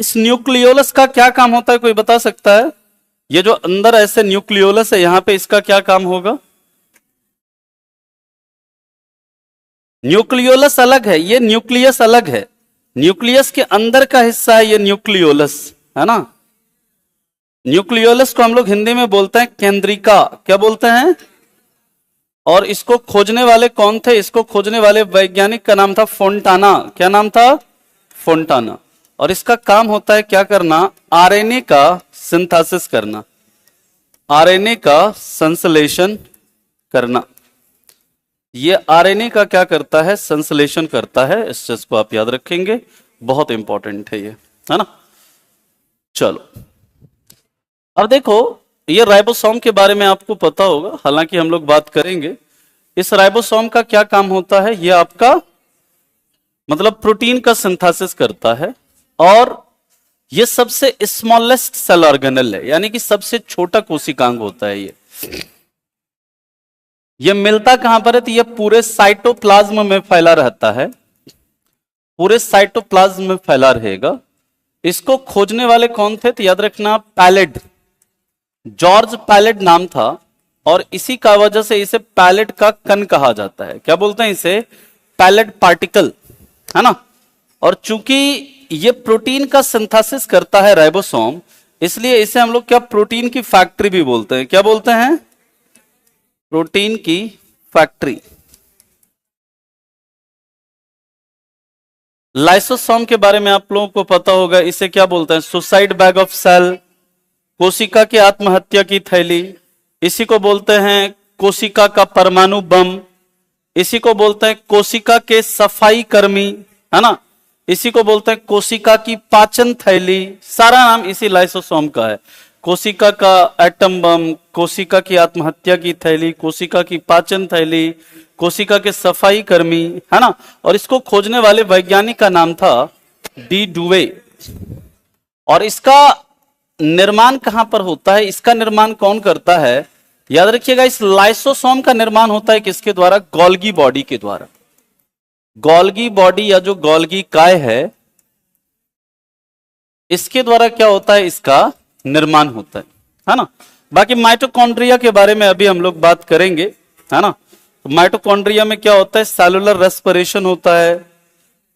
इस न्यूक्लियोलस का क्या काम होता है, कोई बता सकता है? ये जो अंदर ऐसे न्यूक्लियोलस है यहां पे, इसका क्या काम होगा? न्यूक्लियोलस अलग है, ये न्यूक्लियस अलग है। न्यूक्लियस के अंदर का हिस्सा है ये न्यूक्लियोलस, है ना। न्यूक्लियोलस को हम लोग हिंदी में बोलते हैं केंद्रिका। क्या बोलते हैं? और इसको खोजने वाले कौन थे? इसको खोजने वाले वैज्ञानिक का नाम था फोंटाना। क्या नाम था? फोंटाना। और इसका काम होता है क्या करना? आरएनए का सिंथेसिस करना, आरएनए का संश्लेषण करना। ये आरएनए का क्या करता है? संश्लेषण करता है। इस चीज को आप याद रखेंगे, बहुत इंपॉर्टेंट है ये, है ना। चलो अब देखो, ये राइबोसोम के बारे में आपको पता होगा, हालांकि हम लोग बात करेंगे। इस राइबोसोम का क्या काम होता है? ये आपका मतलब प्रोटीन का सिंथेसिस करता है, और ये सबसे स्मॉलेस्ट सेल ऑर्गेनल है, यानी कि सबसे छोटा कोशिकांग होता है ये मिलता कहां पर है? तो ये पूरे साइटोप्लाज्म में फैला रहता है, पूरे साइटोप्लाज्म में फैला रहेगा। इसको खोजने वाले कौन थे? तो याद रखना, पैलेड, जॉर्ज पैलेड नाम था, और इसी का वजह से इसे पैलेड का कण कहा जाता है। क्या बोलते हैं इसे? पैलेड पार्टिकल, है ना। और चूंकि ये प्रोटीन का सिंथेसिस करता है राइबोसोम, इसलिए इसे हम लोग क्या प्रोटीन की फैक्ट्री भी बोलते हैं। क्या बोलते हैं? प्रोटीन की फैक्ट्री। लाइसोसोम के बारे में आप लोगों को पता होगा, इसे क्या बोलते हैं? सुसाइड बैग ऑफ सेल, कोशिका की आत्महत्या की थैली, इसी को बोलते हैं कोशिका का परमाणु बम, इसी को बोलते हैं कोशिका के सफाई कर्मी, है ना। इसी को बोलते हैं कोशिका की पाचन थैली। सारा नाम इसी लाइसोसोम का है। कोशिका का एटम बम, कोशिका की आत्महत्या की थैली, कोशिका की पाचन थैली, कोशिका के सफाई कर्मी, है ना। और इसको खोजने वाले वैज्ञानिक का नाम था डी डुवे। और इसका निर्माण कहां पर होता है? इसका निर्माण कौन करता है? याद रखिएगा, इस लाइसोसोम का निर्माण होता है किसके द्वारा? गोल्गी बॉडी के द्वारा। गोल्गी बॉडी या जो गोल्गी काय है, इसके द्वारा क्या होता है? इसका निर्माण होता है ना। बाकी माइटोकॉन्ड्रिया के बारे में अभी हम लोग बात करेंगे, है ना। तो माइटोकॉन्ड्रिया में क्या होता है? सेलुलर रेस्पिरेशन होता है,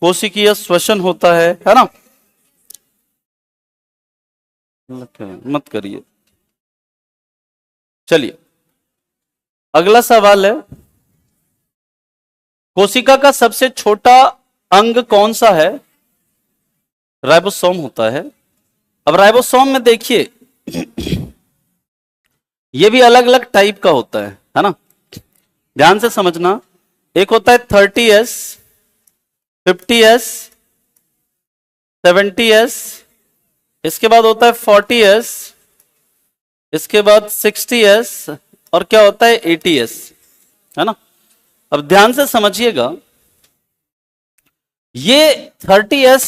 कोशिकीय श्वसन होता है ना। मत करिए। चलिए अगला सवाल है, कोशिका का सबसे छोटा अंग कौन सा है? राइबोसोम होता है। अब राइबोसोम में देखिए, ये भी अलग अलग टाइप का होता है ना। ध्यान से समझना। एक होता है 30S, 50S, 70S, इसके बाद होता है 40S, इसके बाद 60S, और क्या होता है 80S, है ना। अब ध्यान से समझिएगा, ये 30S,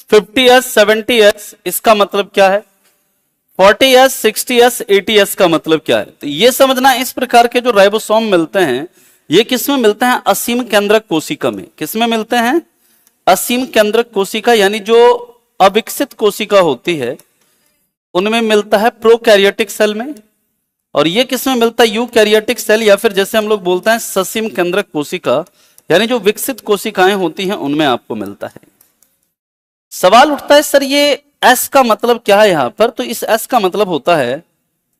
50S, 70S, इसका मतलब क्या है? 40S, 60S, 80S का मतलब क्या है? तो ये समझना, इस प्रकार के जो राइबोसोम मिलते हैं, ये किसमें मिलते हैं? असीम केंद्रक कोशिका में। किसमें मिलते हैं? असीम केंद्रक कोशिका, यानी जो अविकसित कोशिका होती है उनमें मिलता है, प्रोकैरियोटिक सेल में। और ये किसमें मिलता है? यूकैरियोटिक सेल, या फिर जैसे हम लोग बोलते हैं ससीम केंद्रक कोशिका, यानी जो विकसित कोशिकाएं होती हैं उनमें आपको मिलता है। सवाल उठता है, सर ये एस का मतलब क्या है यहां पर? तो इस एस का मतलब होता है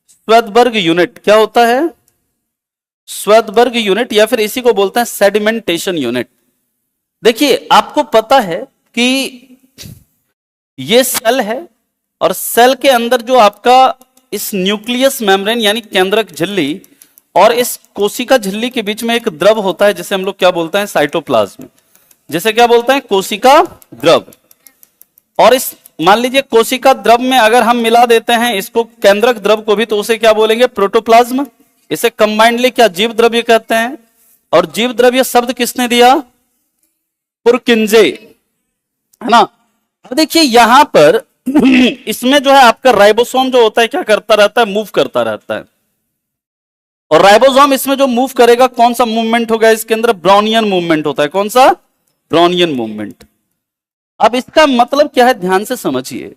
श्वेतबर्ग यूनिट। क्या होता है? श्वेतबर्ग यूनिट, या फिर इसी को बोलते हैं सेडिमेंटेशन यूनिट। देखिए आपको पता है कि ये सेल है, और सेल के अंदर जो आपका इस न्यूक्लियस मेम्ब्रेन यानी केंद्रक झिल्ली और इस कोशिका झिल्ली के बीच में एक द्रव होता है, जिसे हम लोग क्या बोलते हैं? साइटोप्लाज्म। जिसे क्या बोलते हैं? कोशिका द्रव। और इस मान लीजिए कोशिका द्रव में अगर हम मिला देते हैं इसको केंद्रक द्रव को भी, तो उसे क्या बोलेंगे? प्रोटोप्लाज्म। इसे कंबाइंडली क्या जीव द्रव्य कहते हैं। और जीव द्रव्य शब्द किसने दिया? पुरकिंजे, है ना। अब देखिए यहां पर इसमें जो है आपका राइबोसोम जो होता है क्या करता रहता है? मूव करता रहता है। और राइबोसोम इसमें जो मूव करेगा, कौन सा मूवमेंट होगा इसके अंदर? ब्राउनियन मूवमेंट होता है। कौन सा? Brownian movement. अब इसका मतलब क्या है, ध्यान से समझिए।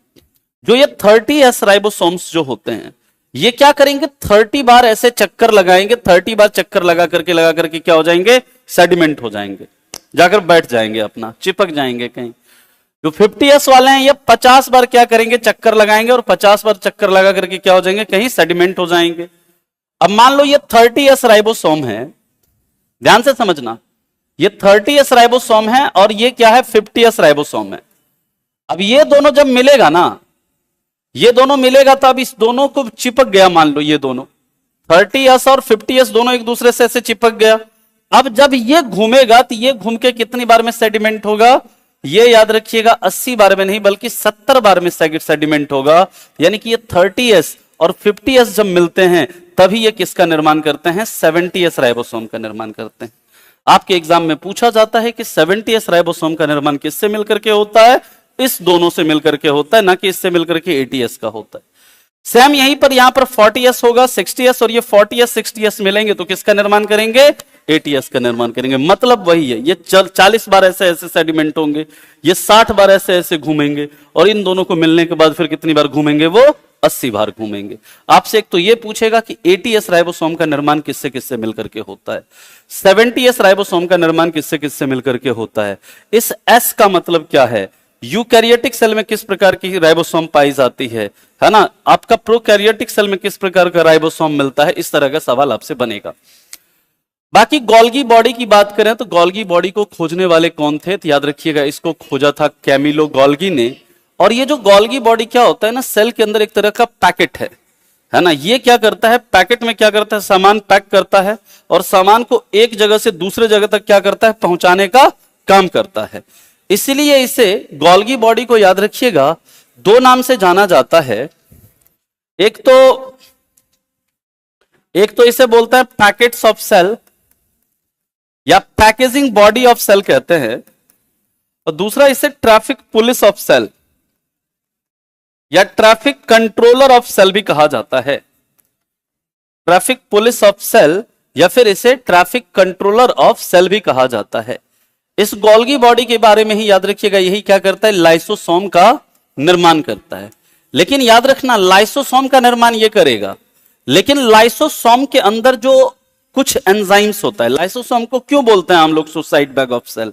जो ये 30S राइबोसोम्स जो होते हैं, ये क्या करेंगे, 30 बार ऐसे चक्कर लगाएंगे, 30 बार चक्कर लगा करके क्या हो जाएंगे, सेडिमेंट हो जाएंगे, जाकर बैठ जाएंगे, अपना चिपक जाएंगे कहीं। जो 50S वाले हैं, ये 50 बार क्या करेंगे, चक्कर लगाएंगे, और 50 बार चक्कर लगा करके क्या हो जाएंगे, कहीं सेडिमेंट हो जाएंगे। अब मान लो ये 30S राइबोसोम है, ध्यान से समझना, ये 30S राइबोसोम है और ये क्या है, 50S राइबोसोम है। अब ये दोनों जब मिलेगा ना, ये दोनों मिलेगा तो अब इस दोनों को चिपक गया, मान लो ये दोनों 30S और 50S दोनों एक दूसरे से ऐसे चिपक गया। अब जब ये घूमेगा तो ये घूम के कितनी बार में सेडिमेंट होगा, ये याद रखिएगा 80 बार में नहीं बल्कि 70 बार में सेडिमेंट होगा। यानी कि ये 30S और 50S जब मिलते हैं तभी ये किसका निर्माण करते हैं, 70S राइबोसोम का निर्माण करते हैं। आपके एग्जाम में पूछा जाता है कि 70S राइबोसोम का निर्माण किससे मिलकर के होता है, इस दोनों से मिलकर के होता है, ना कि इससे मिलकर के 80S का होता है। सेम यहीं पर यहां पर 40S होगा, 60S, और ये 40S 60S मिलेंगे तो किसका निर्माण करेंगे, 80S का निर्माण करेंगे। मतलब वही है, ये 40 बार ऐसे ऐसे सेडिमेंट होंगे, ये 60 बार ऐसे ऐसे घूमेंगे, और इन दोनों को मिलने के बाद फिर कितनी बार घूमेंगे, वो 80 बार घूमेंगे। आपसे एक तो ये पूछेगा कि 80S राइबोसोम का निर्माण किससे किससे मिलकर के होता है, 70S राइबोसोम का निर्माण किससे किससे मिलकर के होता है। इस S का मतलब क्या है, यूकैरियोटिक सेल में किस प्रकार की राइबोसोम पाई जाती है ना। आपका प्रोकैरियोटिक सेल में किस प्रकार का राइबोसोम मिलता है, इस तरह का सवाल आपसे बनेगा। बाकी गोल्गी बॉडी की बात करें तो गोल्गी बॉडी को खोजने वाले कौन थे, तो याद रखिएगा इसको खोजा था कैमिलो गोल्गी ने। और ये जो गोल्गी बॉडी क्या होता है ना, सेल के अंदर एक तरह का पैकेट है ना। ये क्या करता है, पैकेट में क्या करता है, सामान पैक करता है और सामान को एक जगह से दूसरे जगह तक क्या करता है, पहुंचाने का काम करता है। इसलिए इसे गोल्गी बॉडी को याद रखिएगा 2 नाम से जाना जाता है। एक तो इसे बोलता है पैकेट्स ऑफ सेल या पैकेजिंग बॉडी ऑफ सेल कहते हैं, और दूसरा इसे ट्रैफिक पुलिस ऑफ सेल या ट्रैफिक कंट्रोलर ऑफ सेल भी कहा जाता है। ट्रैफिक पुलिस ऑफ सेल या फिर इसे ट्रैफिक कंट्रोलर ऑफ सेल भी कहा जाता है। इस गोल्गी बॉडी के बारे में ही याद रखिएगा, यही क्या करता है, लाइसोसोम का निर्माण करता है। लेकिन याद रखना, लाइसोसोम का निर्माण ये करेगा, लेकिन लाइसोसोम के अंदर जो कुछ एंजाइम्स होता है, लाइसोसोम को क्यों बोलते हैं हम लोग सुसाइड बैग ऑफ सेल,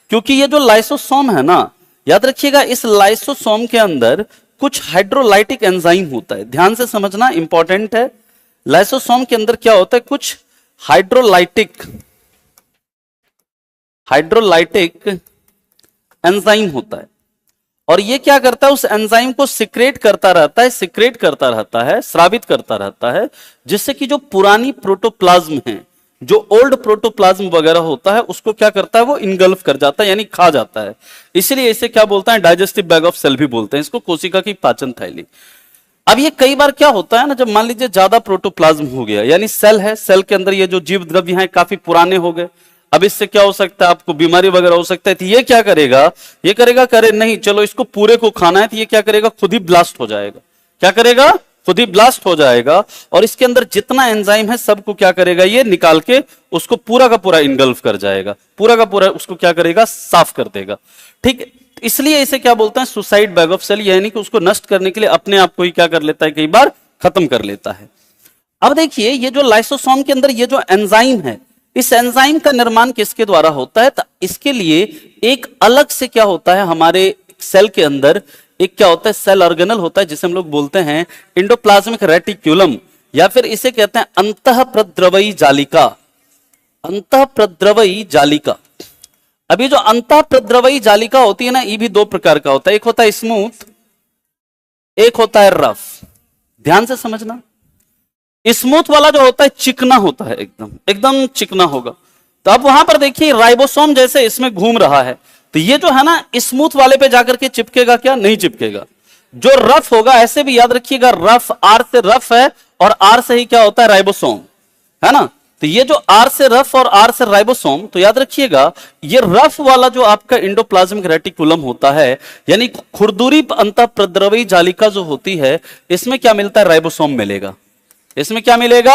क्योंकि ये जो लाइसोसोम है ना, याद रखिएगा इस लाइसोसोम के अंदर कुछ हाइड्रोलाइटिक एंजाइम होता है। ध्यान से समझना, इंपॉर्टेंट है। लाइसोसोम के अंदर क्या होता है, कुछ हाइड्रोलाइटिक एंजाइम होता है, और ये क्या करता है, उस एंजाइम को सिक्रेट करता रहता है, स्रावित करता रहता है, जिससे कि जो पुरानी प्रोटोप्लाज्म है, जो ओल्ड प्रोटोप्लाज्म वगैरह होता है, उसको क्या करता है, वो इनगल्फ कर जाता है, यानी खा जाता है। इसलिए इसे क्या बोलते हैं, डाइजेस्टिव बैग ऑफ सेल भी बोलते हैं इसको, कोशिका की पाचन थैली। अब ये कई बार क्या होता है ना, जब मान लीजिए ज्यादा प्रोटोप्लाज्म हो गया, यानी सेल है, सेल के अंदर ये जो जीव द्रव्य हैं काफी पुराने हो गए, अब इससे क्या हो सकता है, आपको बीमारी वगैरह हो सकता है। तो ये क्या करेगा, ये करेगा, करे नहीं चलो इसको पूरे को खाना है, तो ये क्या करेगा, खुद ही ब्लास्ट हो जाएगा। क्या करेगा, खुद ही ब्लास्ट हो जाएगा, और इसके अंदर जितना एंजाइम है सबको क्या करेगा, ये निकाल के उसको पूरा का पूरा इनगल्फ कर जाएगा, पूरा का पूरा उसको क्या करेगा, साफ कर देगा। ठीक, इसलिए इसे क्या बोलते हैं, सुसाइड बैग ऑफ सेल, यानी कि उसको नष्ट करने के लिए अपने आप को ही क्या कर लेता है, कई बार खत्म कर लेता है। अब देखिए, ये जो लाइसोसोम के अंदर ये जो एंजाइम है, इस एंजाइम का निर्माण किसके द्वारा होता है, तो इसके लिए एक अलग से क्या होता है, हमारे सेल के अंदर एक क्या होता है, सेल ऑर्गेनल होता है, जिसे हम लोग बोलते हैं एंडोप्लाज्मिक रेटिक्यूलम, या फिर इसे कहते हैं अंतःप्रद्रवयी जालिका। अंतःप्रद्रवयी जालिका। अब ये जो अंतःप्रद्रवयी जालिका होती है ना, ये भी 2 प्रकार का होता है, एक होता है स्मूथ, एक होता है रफ। ध्यान से समझना, स्मूथ वाला जो होता है चिकना होता है, एकदम चिकना होगा। तो अब वहां पर देखिए राइबोसोम जैसे इसमें घूम रहा है, तो ये जो है ना स्मूथ वाले पे जाकर के चिपकेगा क्या, नहीं चिपकेगा। जो रफ होगा, ऐसे भी याद रखिएगा, रफ आर से रफ है और आर से ही क्या होता है, राइबोसोम, है ना। तो ये जो आर से रफ और आर से राइबोसोम, तो याद रखिएगा ये रफ वाला जो आपका एंडोप्लाज्मिक रेटिकुलम होता है, यानी खुरदुरी अंतःप्रद्रवयी जालिका जो होती है, इसमें क्या मिलता है, राइबोसोम मिलेगा। इसमें क्या मिलेगा,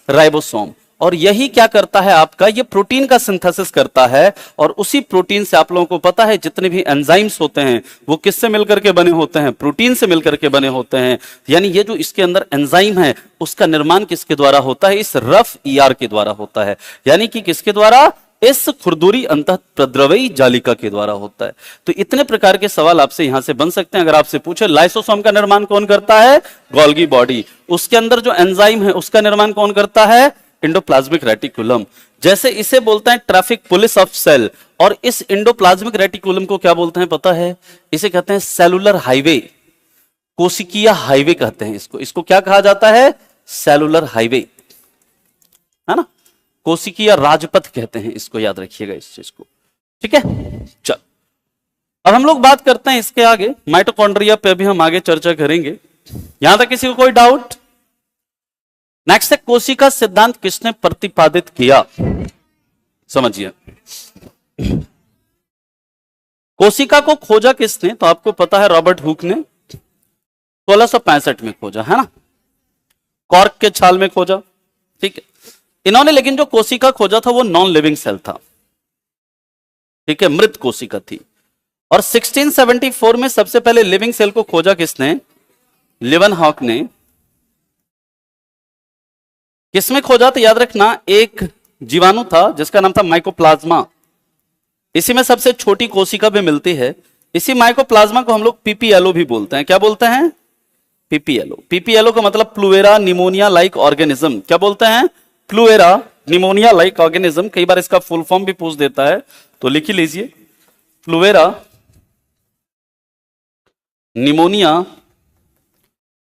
राइबोसोम। और यही क्या करता है आपका, ये प्रोटीन का सिंथेसिस करता है, और उसी प्रोटीन से आप लोगों को पता है जितने भी एंजाइम्स होते हैं वो किससे मिलकर के बने होते हैं, प्रोटीन से मिलकर के बने होते हैं। यानी ये जो इसके अंदर एंजाइम है उसका निर्माण किसके द्वारा होता है, इस रफ ईआर के द्वारा होता है। यानी कि किसके द्वारा, इस खुरदुरी अंतःप्रद्रवयी जालिका के द्वारा होता है। तो इतने प्रकार के सवाल आपसे यहां से बन सकते हैं। अगर आपसे पूछे लाइसोसोम का निर्माण कौन करता है, गोल्गी बॉडी, उसके अंदर जो एंजाइम है उसका निर्माण कौन करता है, एंडोप्लाज्मिक रेटिकुलम। जैसे इसे बोलते हैं ट्रैफिक पुलिस ऑफ सेल, और इस एंडोप्लाज्मिक रेटिकुलम को क्या बोलते हैं पता है, इसे कहते हैं सेलुलर हाईवे, कोशिकीय हाईवे कहते हैं इसको। इसको क्या कहा जाता है, सेलुलर हाईवे, है ना, कोशिकीय राजपथ कहते हैं इसको, याद रखिएगा इस चीज को। ठीक है, चल अब हम लोग बात करते हैं इसके आगे, माइटोकॉन्ड्रिया पे भी हम आगे चर्चा करेंगे। यहां तक किसी को कोई डाउट? नेक्स्ट है, कोशिका सिद्धांत किसने प्रतिपादित किया, समझिए। कोशिका को खोजा किसने, तो आपको पता है रॉबर्ट हुक ने 1665 में खोजा, है ना, कॉर्क के छाल में खोजा। ठीक है, इन्होंने लेकिन जो कोशिका खोजा था वो नॉन लिविंग सेल था, ठीक है, मृत कोशिका थी। और 1674 में सबसे पहले लिविंग सेल को खोजा किसने, लिवनहॉक ने। किसमें खोजा, तो याद रखना एक जीवाणु था जिसका नाम था माइकोप्लाज्मा। इसी में सबसे छोटी कोशिका भी मिलती है। इसी माइकोप्लाज्मा को हम लोग पीपीएलओ भी बोलते हैं। क्या बोलते हैं, पीपीएलओ। पीपीएलओ का मतलब प्लूवेरा निमोनिया लाइक ऑर्गेनिज्म। क्या बोलते हैं, प्लूवेरा निमोनिया लाइक ऑर्गेनिज्म। कई बार इसका फुल फॉर्म भी पूछ देता है, तो लिख ही लीजिए, प्लूवेरा निमोनिया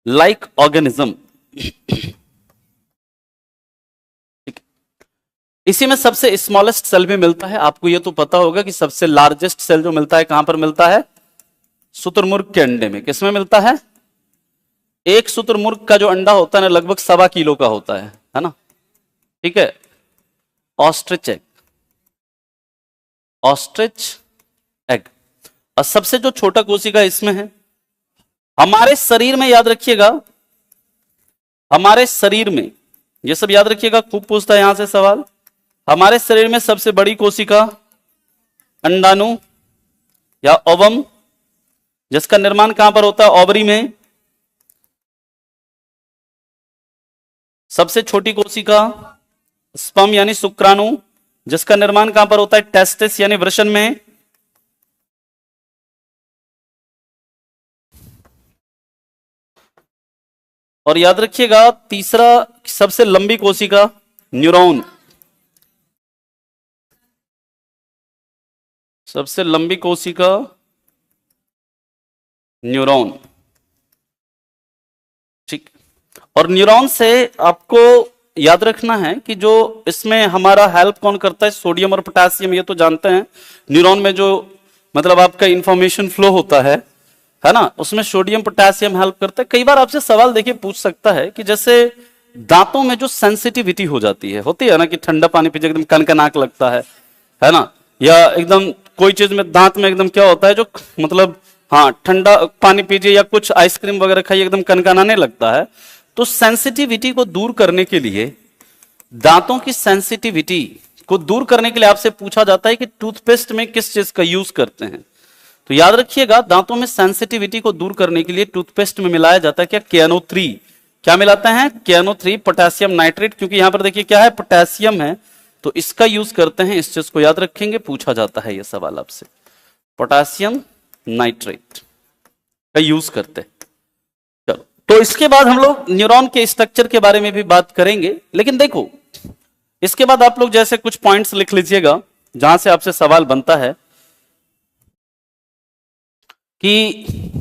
लाइक ऑर्गेनिज्म। इसी में सबसे स्मॉलेस्ट सेल भी मिलता है। आपको यह तो पता होगा कि सबसे लार्जेस्ट सेल जो मिलता है कहां पर मिलता है, शुतुरमुर्ग के अंडे में। किसमें मिलता है, एक शुतुरमुर्ग का जो अंडा होता है ना लगभग 1.25 किलो का होता है ना, ठीक है, ऑस्ट्रिच एग, ऑस्ट्रिच एग। और सबसे जो छोटा कोशिका इसमें है, हमारे शरीर में, याद रखिएगा, हमारे शरीर में, ये सब याद रखिएगा, खूब पूछता है यहां से सवाल। हमारे शरीर में सबसे बड़ी कोशिका अंडाणु या ओवम, जिसका निर्माण कहां पर होता है, ओवरी में। सबसे छोटी कोशिका स्पर्म यानी शुक्राणु, जिसका निर्माण कहां पर होता है, टेस्टिस यानी वृषण में। और याद रखिएगा तीसरा सबसे लंबी कोशिका न्यूरॉन, सबसे लंबी कोशिका न्यूरॉन। ठीक, और न्यूरॉन से आपको याद रखना है कि जो इसमें हमारा हेल्प कौन करता है, सोडियम और पोटेशियम, ये तो जानते हैं। न्यूरॉन में जो मतलब आपका इंफॉर्मेशन फ्लो होता है ना, उसमें सोडियम पोटेशियम हेल्प करता है। कई बार आपसे सवाल देखिए पूछ सकता है कि जैसे दांतों में जो सेंसिटिविटी हो जाती है, होती है ना, कि ठंडा पानी पीछे एकदम कनकनाक लगता है ना, या एकदम कोई चीज में दांत में एकदम क्या होता है, जो मतलब हाँ ठंडा पानी पीजिए या कुछ आइसक्रीम वगैरह खाइए एकदम कनकनाने लगता है। तो सेंसिटिविटी को दूर करने के लिए, दांतों की सेंसिटिविटी को दूर करने के लिए आपसे पूछा जाता है कि टूथपेस्ट में किस चीज का यूज करते हैं। तो याद रखिएगा दांतों में सेंसिटिविटी को दूर करने के लिए टूथपेस्ट में मिलाया जाता है क्या, KNO3। क्या मिलाते हैं, KNO3, पोटेशियम नाइट्रेट, क्योंकि यहां पर देखिए क्या है, पोटेशियम है, तो इसका यूज करते हैं। इस चीज को याद रखेंगे, पूछा जाता है यह सवाल आपसे, पोटेशियम नाइट्रेट का यूज करते हैं। चलो, तो इसके बाद हम लोग न्यूरॉन के स्ट्रक्चर के बारे में भी बात करेंगे। लेकिन देखो, इसके बाद आप लोग जैसे कुछ पॉइंट्स लिख लीजिएगा जहां से आपसे सवाल बनता है कि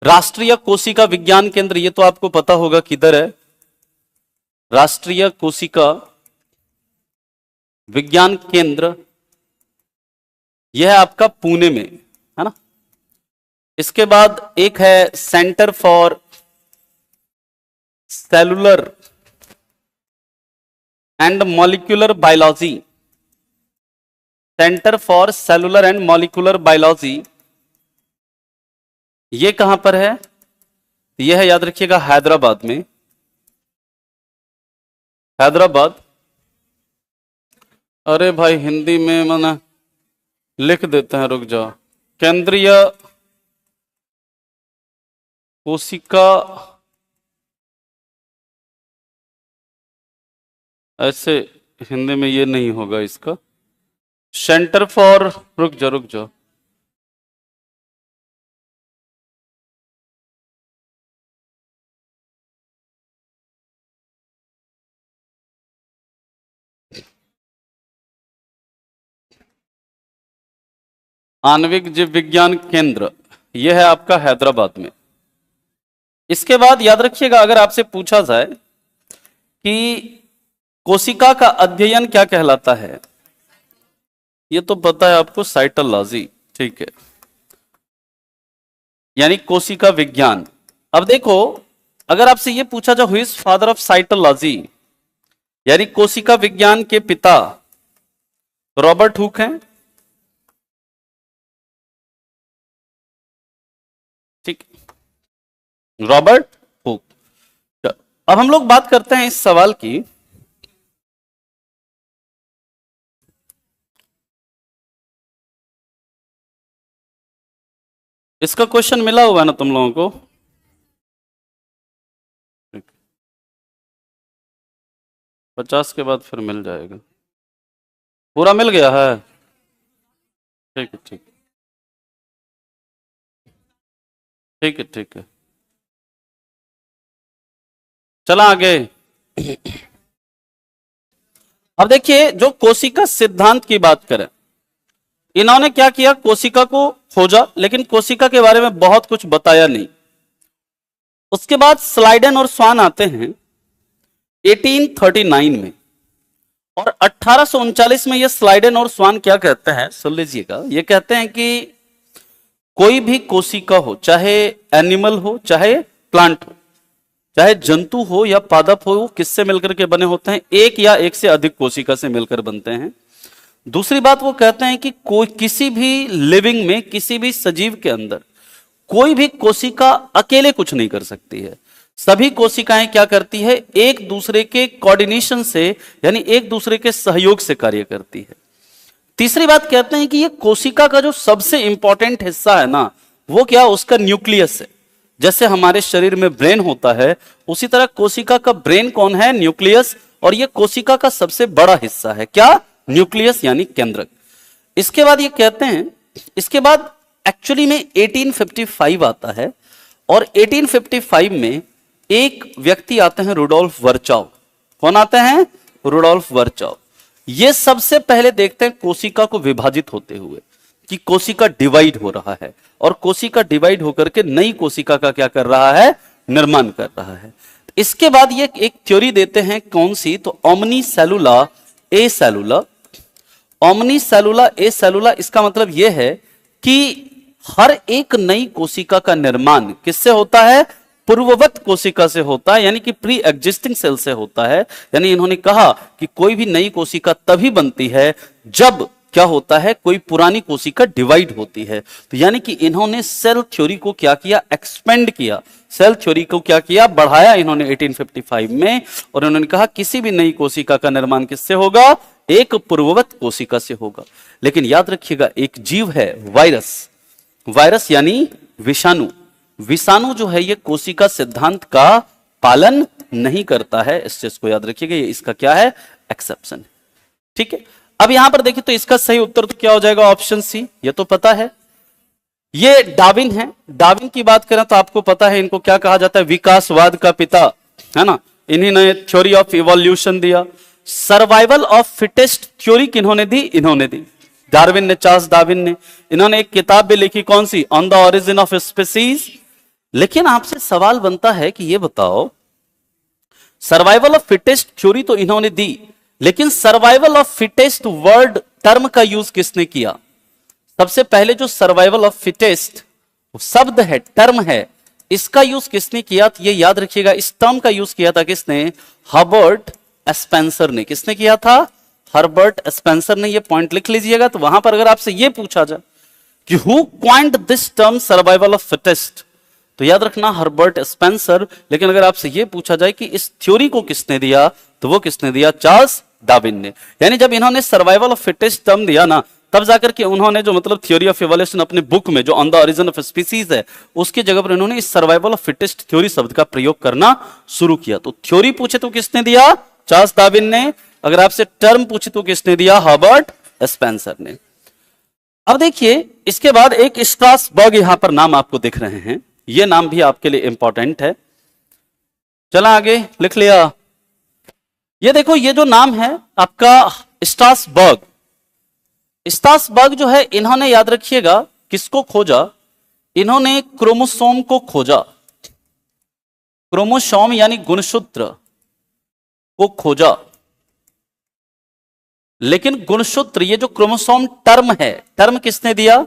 राष्ट्रीय कोशिका विज्ञान केंद्र, ये तो आपको पता होगा किधर है, राष्ट्रीय कोशिका विज्ञान केंद्र, यह है आपका पुणे में, है ना। इसके बाद एक है centre for cellular and molecular biology, centre for cellular and molecular biology, ये कहां पर है, यह है याद रखिएगा हैदराबाद में, हैदराबाद। अरे भाई हिंदी में मना लिख देते हैं, रुक जाओ। केंद्रीय कोशिका, ऐसे हिंदी में ये नहीं होगा इसका। सेंटर फॉर, रुक जाओ रुक जाओ, आणविक जीव विज्ञान केंद्र, यह है आपका हैदराबाद में। इसके बाद याद रखिएगा, अगर आपसे पूछा जाए कि कोशिका का अध्ययन क्या कहलाता है, ये तो पता है आपको, साइटोलॉजी, ठीक है, यानी कोशिका विज्ञान। अब देखो, अगर आपसे ये पूछा जाए who is father of cytology, यानी कोशिका विज्ञान के पिता, रॉबर्ट हुक हैं, ठीक, रॉबर्ट हुक। अब हम लोग बात करते हैं इस सवाल की। इसका क्वेश्चन मिला हुआ है ना तुम लोगों को? 50 के बाद फिर मिल जाएगा, पूरा मिल गया है, ठीक है ठीक, ठीक है ठीक है, चला आगे। अब देखिए, जो कोशिका सिद्धांत की बात करें, इन्होंने क्या किया, कोशिका को खोजा, लेकिन कोशिका के बारे में बहुत कुछ बताया नहीं। उसके बाद स्लाइडेन और स्वान आते हैं 1839 में, और 1839 में ये स्लाइडेन और स्वान क्या कहते हैं, सुन लीजिएगा। ये कहते हैं कि कोई भी कोशिका हो, चाहे एनिमल हो, चाहे प्लांट हो, चाहे जंतु हो या पादप हो, वो किससे मिलकर के बने होते हैं, एक या एक से अधिक कोशिका से मिलकर बनते हैं। दूसरी बात, वो कहते हैं कि कोई किसी भी लिविंग में, किसी भी सजीव के अंदर कोई भी कोशिका अकेले कुछ नहीं कर सकती है। सभी कोशिकाएं क्या करती है, एक दूसरे के कोऑर्डिनेशन से, यानी एक दूसरे के सहयोग से कार्य करती है। तीसरी बात, कहते हैं कि ये कोशिका का जो सबसे इंपॉर्टेंट हिस्सा है ना, वो क्या, उसका न्यूक्लियस है। जैसे हमारे शरीर में ब्रेन होता है, उसी तरह कोशिका का ब्रेन कौन है, न्यूक्लियस, और ये कोशिका का सबसे बड़ा हिस्सा है, क्या, न्यूक्लियस यानी केंद्रक। इसके बाद ये कहते हैं, इसके बाद एक्चुअली में 1855 आता है, और 1855 में एक व्यक्ति आते हैं, रुडोल्फ वर्चाव। कौन आते हैं, रुडोल्फ वर्चाव। ये सबसे पहले देखते हैं कोशिका को विभाजित होते हुए, कि कोशिका डिवाइड हो रहा है, और कोशिका डिवाइड होकर के नई कोशिका का क्या कर रहा है, निर्माण कर रहा है। इसके बाद ये एक थ्योरी देते हैं, कौन सी, तो ओमनी सेलुला ए सेलुला। ओमनी सेलुला ए सेलुला, इसका मतलब यह है कि हर एक नई कोशिका का निर्माण किससे होता है, पूर्ववत कोशिका से होता है, यानी कि प्री एग्जिस्टिंग सेल से होता है। यानी इन्होंने कहा कि कोई भी नई कोशिका तभी बनती है जब क्या होता है, कोई पुरानी कोशिका डिवाइड होती है। तो यानी कि इन्होंने सेल थ्योरी को क्या किया, एक्सपेंड किया, सेल थ्योरी को क्या किया, बढ़ाया इन्होंने 1855 में, और इन्होंने कहा किसी भी नई कोशिका का निर्माण किससे होगा, एक पूर्ववत कोशिका से होगा। लेकिन याद रखिएगा, एक जीव है वायरस, वायरस यानी विषाणु। विषाणु जो है ये कोशिका सिद्धांत का पालन नहीं करता है, इस चीज को याद रखिएगा, ये इसका क्या है, एक्सेप्शन। ठीक है, अब यहां पर देखिए, तो इसका सही उत्तर तो क्या हो जाएगा, ऑप्शन सी, ये तो पता है। ये डार्विन है, डार्विन की बात करें तो आपको पता है इनको क्या कहा जाता है, विकासवाद का पिता, है ना। इन्हीं ने थ्योरी ऑफ इवोल्यूशन दिया। सर्वाइवल ऑफ फिटेस्ट थ्योरी किन्होंने दी, इन्होंने दी, डार्विन ने, चार्ल्स डार्विन ने। इन्होंने एक किताब भी लिखी, कौन सी, on the origin of species. लेकिन आपसे सवाल बनता है कि ये बताओ, सर्वाइवल ऑफ फिटेस्ट थ्योरी तो इन्होंने दी, लेकिन survival of fittest word term का यूज किसने किया। सबसे पहले जो सर्वाइवल ऑफ फिटेस्ट शब्द है, टर्म है, इसका यूज किसने किया, तो ये याद रखिएगा, इस टर्म का यूज किया था किसने, हर्बर्ट स्पेंसर ने। किसने किया था, हर्बर्ट स्पेंसर ने। ये पॉइंट लिख लीजिएगा। तो वहां पर अगर आपसे ये पूछा जाए कि who coined this term survival of fittest, तो याद रखना हर्बर्ट स्पेंसर। लेकिन अगर आपसे ये पूछा जाए कि इस थ्योरी को किसने दिया, तो वो किसने दिया, चार्ल्स डार्विन ने। यानी जब इन्होंने सर्वाइवल ऑफ फिटेस्ट टर्म दिया ना, तब जाकर के उन्होंने जो मतलब थ्योरी ऑफ इवोल्यूशन अपने बुक में जो on the origin of species है, उसकी जगह पर इन्होंने इस सर्वाइवल ऑफ फिटेस्ट थ्योरी शब्द का प्रयोग करना शुरू किया। तो थ्योरी पूछे तो किसने दिया? चार्ल्स डार्विन ने। अगर आपसे टर्म पूछे तो किसने दिया? हर्बर्ट स्पेंसर ने। अब देखिए इसके बाद एक स्ट्रासबर्ग यहां पर नाम आपको दिख रहे हैं, यह नाम भी आपके लिए इंपॉर्टेंट है। चला आगे, लिख लिया? ये देखो, ये जो नाम है आपका स्ट्रासबर्ग, स्ट्रासबर्ग जो है, इन्होंने याद रखिएगा किसको खोजा? इन्होंने क्रोमोसोम को खोजा। क्रोमोसोम यानी गुणसूत्र को खोजा। लेकिन गुणसूत्र, ये जो क्रोमोसोम टर्म है, टर्म किसने दिया?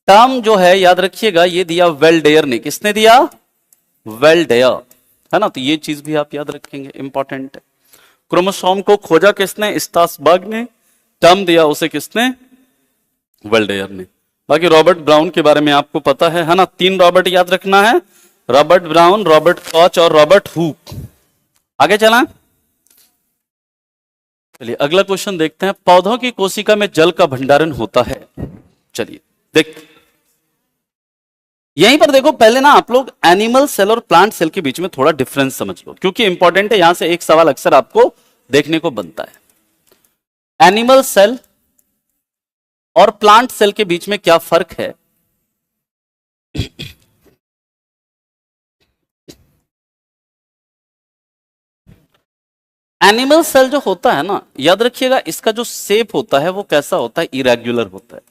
टर्म जो है याद रखिएगा, ये दिया वेल्डेयर ने। किसने दिया? वेल्डेयर, है ना। तो ये चीज भी आप याद रखेंगे, इंपॉर्टेंट है। क्रोमोसोम को खोजा किसने? स्ट्रासबर्ग ने। टर्म दिया उसे किसने? वेल्डेयर ने। बाकी रॉबर्ट ब्राउन के बारे में आपको पता है ना। 3 रॉबर्ट याद रखना है, रॉबर्ट ब्राउन, रॉबर्ट कॉच और रॉबर्ट हुक। आगे चला, चलिए अगला क्वेश्चन देखते हैं। पौधों की कोशिका में जल का भंडारण होता है। चलिए देख, यहीं पर देखो, पहले ना आप लोग एनिमल सेल और प्लांट सेल के बीच में थोड़ा डिफरेंस समझ लो, क्योंकि इंपॉर्टेंट है। यहां से एक सवाल अक्सर आपको देखने को बनता है। एनिमल सेल और प्लांट सेल के बीच में क्या फर्क है? एनिमल सेल जो होता है ना, याद रखिएगा इसका जो शेप होता है वो कैसा होता है? इरेग्युलर होता है।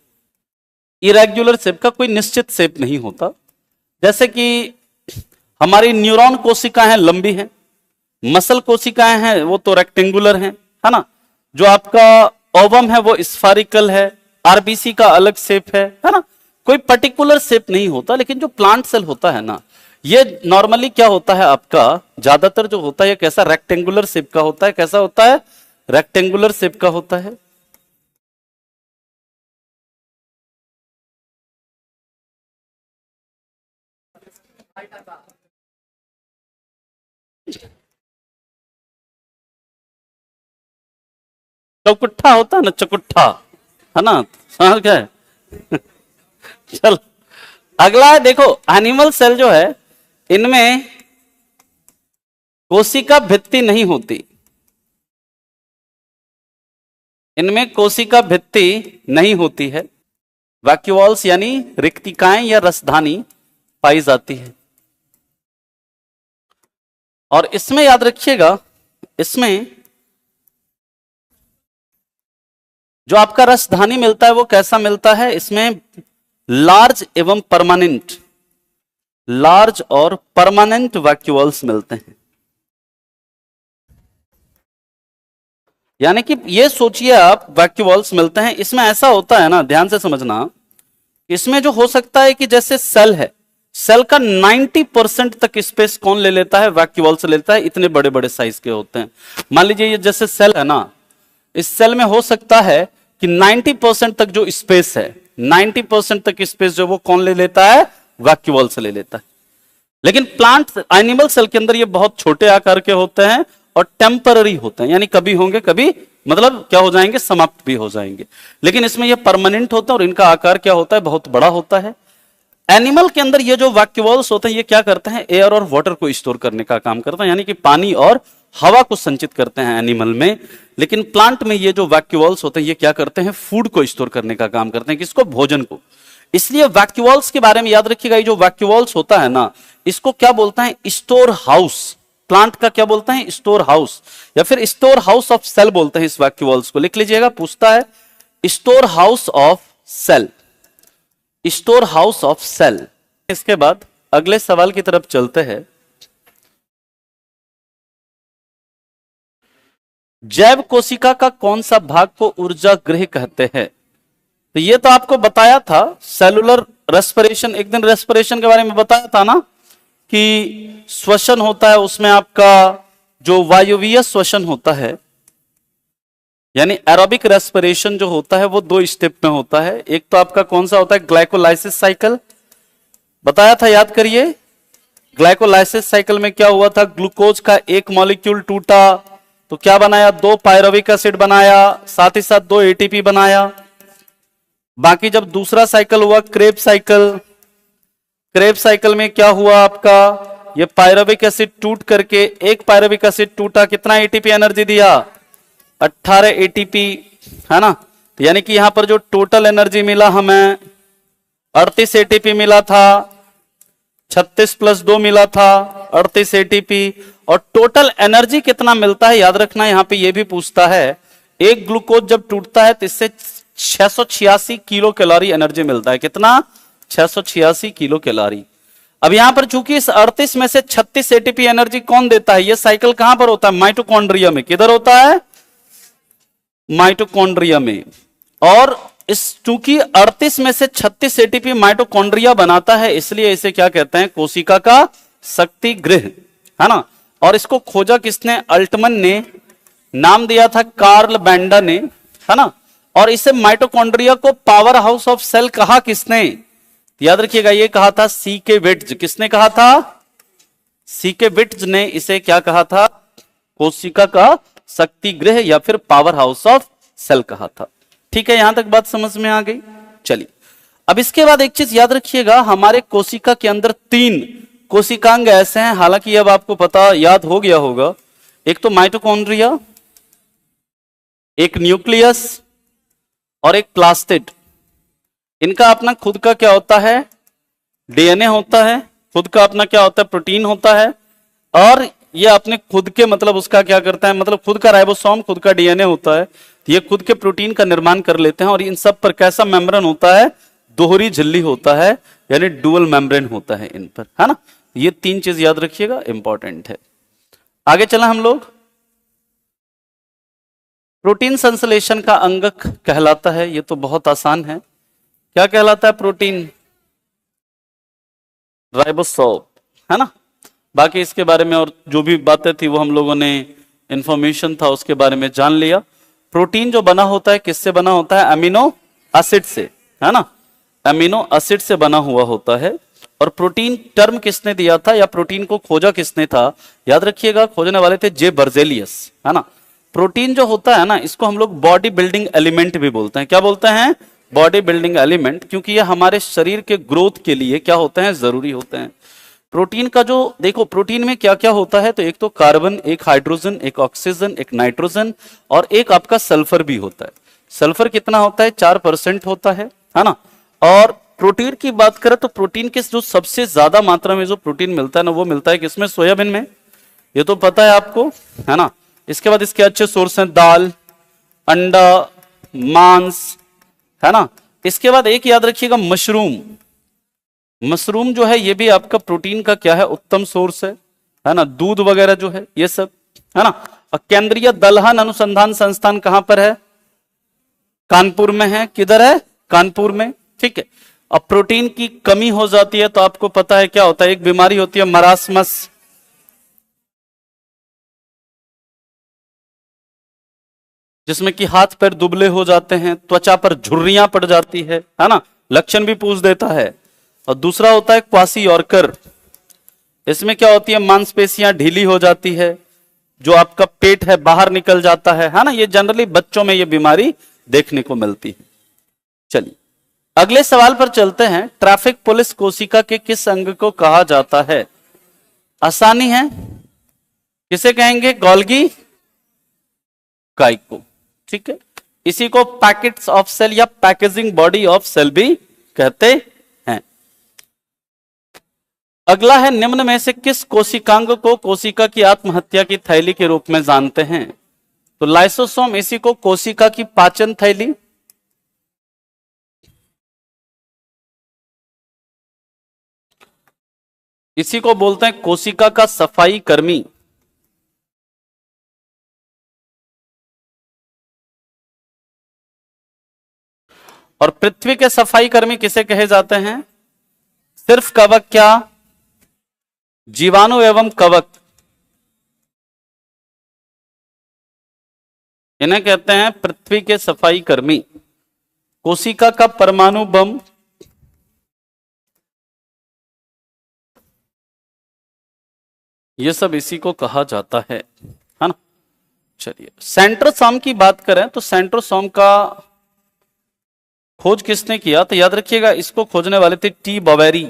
इरेग्युलर शेप का कोई निश्चित शेप नहीं होता। जैसे कि हमारी न्यूरॉन कोशिकाएं हैं, लंबी हैं। मसल कोशिकाएं हैं, वो तो रेक्टेंगुलर हैं, है ना। जो आपका ओवम है वो स्फेरिकल है। आरबीसी का अलग शेप है ना। कोई पर्टिकुलर शेप नहीं होता। लेकिन जो प्लांट सेल होता है ना, ये नॉर्मली क्या होता है आपका, ज्यादातर जो होता है कैसा? रेक्टेंगुलर शेप का होता है। कैसा होता है? रेक्टेंगुलर शेप का होता है। चौकुट्ठा होता है ना, चकुट्ठा, है ना। समझ गए? चल अगला है, देखो एनिमल सेल जो है, इनमें कोशिका भित्ति नहीं होती। इनमें कोशिका भित्ति नहीं होती है। वैक्यूल्स यानी रिक्तिकाएं या रसधानी पाई जाती है। और इसमें याद रखिएगा, इसमें जो आपका रसधानी मिलता है वो कैसा मिलता है? इसमें लार्ज एवं परमानेंट, लार्ज और परमानेंट वैक्यूल्स मिलते हैं। यानी कि ये सोचिए आप, वैक्यूल्स मिलते हैं। इसमें ऐसा होता है ना, ध्यान से समझना, इसमें जो हो सकता है कि जैसे सेल है, सेल का 90% तक स्पेस कौन ले लेता है? वैक्यूल्स लेता है। इतने बड़े बड़े साइज के होते हैं। मान लीजिए ये जैसे सेल है ना, इस सेल में हो सकता है कि 90% तक जो स्पेस है, 90% तक स्पेस जो वो कौन ले लेता है? वैक्यूल्स ले लेता है। लेकिन प्लांट एनिमल सेल के अंदर ये बहुत छोटे आकार के होते हैं और टेम्पररी होते हैं। यानी कभी होंगे, कभी मतलब क्या हो जाएंगे? समाप्त भी हो जाएंगे। लेकिन इसमें ये परमानेंट होता है और इनका आकार क्या होता है? बहुत बड़ा होता है। एनिमल के अंदर ये जो वैक्यूल्स होते हैं, ये क्या करते हैं? एयर और वाटर को स्टोर करने का काम करते हैं। यानी कि पानी और हवा को संचित करते हैं एनिमल में। लेकिन प्लांट में ये जो वैक्यूल्स होते हैं, ये क्या करते हैं? फूड को स्टोर करने का काम करते हैं। किसको? भोजन को। इसलिए वैक्यूल्स के बारे में याद रखिएगा, ये जो वैक्यूल्स होता है ना, इसको क्या बोलते हैं? Store house. प्लांट का क्या बोलते हैं? स्टोर हाउस, या फिर स्टोर हाउस ऑफ सेल बोलते हैं इस वैक्यूल्स को। लिख लीजिएगा, पूछता है storehouse of cell, storehouse of cell. इसके बाद अगले सवाल की तरफ चलते हैं। जैव कोशिका का कौन सा भाग को ऊर्जा गृह कहते हैं? तो ये तो आपको बताया था, सेलुलर रेस्पिरेशन। एक दिन रेस्पिरेशन के बारे में बताया था ना, कि श्वसन होता है, उसमें आपका जो वायवीय श्वसन होता है, यानी एरोबिक रेस्पिरेशन जो होता है वो 2 स्टेप में होता है। एक तो आपका कौन सा होता है? ग्लाइकोलाइसिस साइकिल, बताया था, याद करिए। ग्लाइकोलाइसिस साइकिल में क्या हुआ था? ग्लूकोज का एक मॉलिक्यूल टूटा, तो क्या बनाया, 2 पायरोविक एसिड बनाया, साथ ही साथ 2 एटीपी बनाया। बाकी जब दूसरा साइकिल हुआ क्रेब साइकिल, क्रेब साइकिल में क्या हुआ आपका, ये पायरोविक एसिड टूट करके, एक पायरोविक एसिड टूटा, कितना एटीपी एनर्जी दिया, 18 एटीपी, है ना। यानी कि यहां पर जो टोटल एनर्जी मिला हमें 38 एटीपी मिला था, 36 प्लस 2 मिला था 38 एटीपी। और टोटल एनर्जी कितना मिलता है याद रखना, यहां पे ये भी पूछता है, एक ग्लूकोज जब टूटता है तो इससे 686 किलो कैलोरी एनर्जी मिलता है। कितना, 686 किलो कैलोरी। अब यहां पर चूंकि इस 38 में से 36 एटीपी एनर्जी कौन देता है, ये साइकिल कहां पर होता है, माइटोकॉन्ड्रिया में। किधर होता है, माइटोकॉन्ड्रिया में। और इस चूंकि 38 में से 36 एटीपी माइटोकॉन्ड्रिया बनाता है, इसलिए इसे क्या कहते हैं, कोशिका का शक्ति गृह, है ना। और इसको खोजा किसने, अल्टमन ने, नाम दिया था कार्ल बैंडर ने, है ना। और इसे माइटोकॉन्ड्रिया को पावर हाउस ऑफ सेल कहा किसने, याद रखिएगा, ये कहा था सी के विट्ज। किसने कहा था, सी के विट्ज ने इसे क्या कहा था, कोशिका का शक्ति गृह या फिर पावर हाउस ऑफ सेल कहा था। ठीक है, यहां तक बात समझ में आ गई। चलिए अब इसके बाद एक चीज याद रखिएगा, हमारे कोशिका के अंदर 3 कोशिकांग ऐसे हैं, हालांकि अब आपको पता याद हो गया होगा, एक तो माइटोकॉन्ड्रिया, एक न्यूक्लियस और एक प्लास्टिड। इनका अपना खुद का क्या होता है, डीएनए होता है, खुद का अपना क्या होता है, प्रोटीन होता है। और ये अपने खुद के मतलब उसका क्या करता है, मतलब खुद का राइबोसोम, खुद का डीएनए होता है, तो ये खुद के प्रोटीन का निर्माण कर लेते हैं। और इन सब पर कैसा मेम्ब्रेन होता है, दोहरी झिल्ली होता है, यानी डुअल मेम्ब्रेन होता है इन पर, है ना। ये 3 चीज याद रखिएगा, इंपॉर्टेंट है। आगे चला हम लोग, प्रोटीन संश्लेषण का अंगक कहलाता है, ये तो बहुत आसान है, क्या कहलाता है, प्रोटीन, राइबोसोम, है ना। बाकी इसके बारे में और जो भी बातें थी वो हम लोगों ने, इंफॉर्मेशन था उसके बारे में जान लिया। प्रोटीन जो बना होता है किससे बना होता है, अमीनो एसिड से, है ना, अमीनो एसिड से बना हुआ होता है। और प्रोटीन टर्म किसने दिया था, या प्रोटीन को खोजा किसने था, याद रखिएगा, खोजने वाले थे जे बर्जेलियस, है ना। प्रोटीन जो होता है ना, इसको हम लोग बॉडी बिल्डिंग एलिमेंट भी बोलते हैं। क्या बोलते हैं, बॉडी बिल्डिंग एलिमेंट, क्योंकि ये हमारे शरीर के ग्रोथ के लिए क्या होते हैं, जरूरी होते हैं। प्रोटीन का जो देखो, प्रोटीन में क्या क्या होता है, तो एक तो कार्बन, एक हाइड्रोजन, एक ऑक्सीजन, एक नाइट्रोजन और एक आपका सल्फर भी होता है। सल्फर कितना होता है, 4% होता है ना। और प्रोटीन की बात करें तो प्रोटीन के जो सबसे ज्यादा मात्रा में जो प्रोटीन मिलता है ना, वो मिलता है किसमें, सोयाबीन में, ये तो पता है आपको, है ना। इसके बाद इसके अच्छे सोर्स हैं दाल, अंडा, मांस, है ना। इसके बाद एक याद रखिएगा, मशरूम। मशरूम जो है ये भी आपका प्रोटीन का क्या है, उत्तम सोर्स है ना। दूध वगैरह जो है ये सब, है ना। और केंद्रीय दलहन अनुसंधान संस्थान कहां पर है, कानपुर में है। किधर है, कानपुर में, ठीक है। अब प्रोटीन की कमी हो जाती है तो आपको पता है क्या होता है, एक बीमारी होती है मरासमस, जिसमें कि हाथ पैर दुबले हो जाते हैं, त्वचा पर झुर्रियां पड़ जाती है ना, लक्षण भी पूछ देता है। और दूसरा होता है क्वासी यॉर्कर, इसमें क्या होती है, मांसपेशियां ढीली हो जाती है, जो आपका पेट है बाहर निकल जाता है ना। ये जनरली बच्चों में ये बीमारी देखने को मिलती है। चलिए अगले सवाल पर चलते हैं, ट्रैफिक पुलिस कोशिका के किस अंग को कहा जाता है, आसानी है, किसे कहेंगे, गोल्गी काई को, ठीक है। इसी को पैकेट्स ऑफ सेल या पैकेजिंग बॉडी ऑफ सेल भी कहते हैं। अगला है, निम्न में से किस कोशिकांग को कोशिका की आत्महत्या की थैली के रूप में जानते हैं, तो लाइसोसोम, इसी को कोशिका की पाचन थैली, इसी को बोलते हैं कोशिका का सफाई कर्मी। और पृथ्वी के सफाई कर्मी किसे कहे जाते हैं, सिर्फ कवक, क्या, जीवाणु एवं कवक, इन्हें कहते हैं पृथ्वी के सफाई कर्मी। कोशिका का परमाणु बम, ये सब इसी को कहा जाता है ना। चलिए सेंट्रोसोम की बात करें तो सेंट्रोसोम का खोज किसने किया? तो याद रखिएगा इसको खोजने वाले थे टी बवेरी।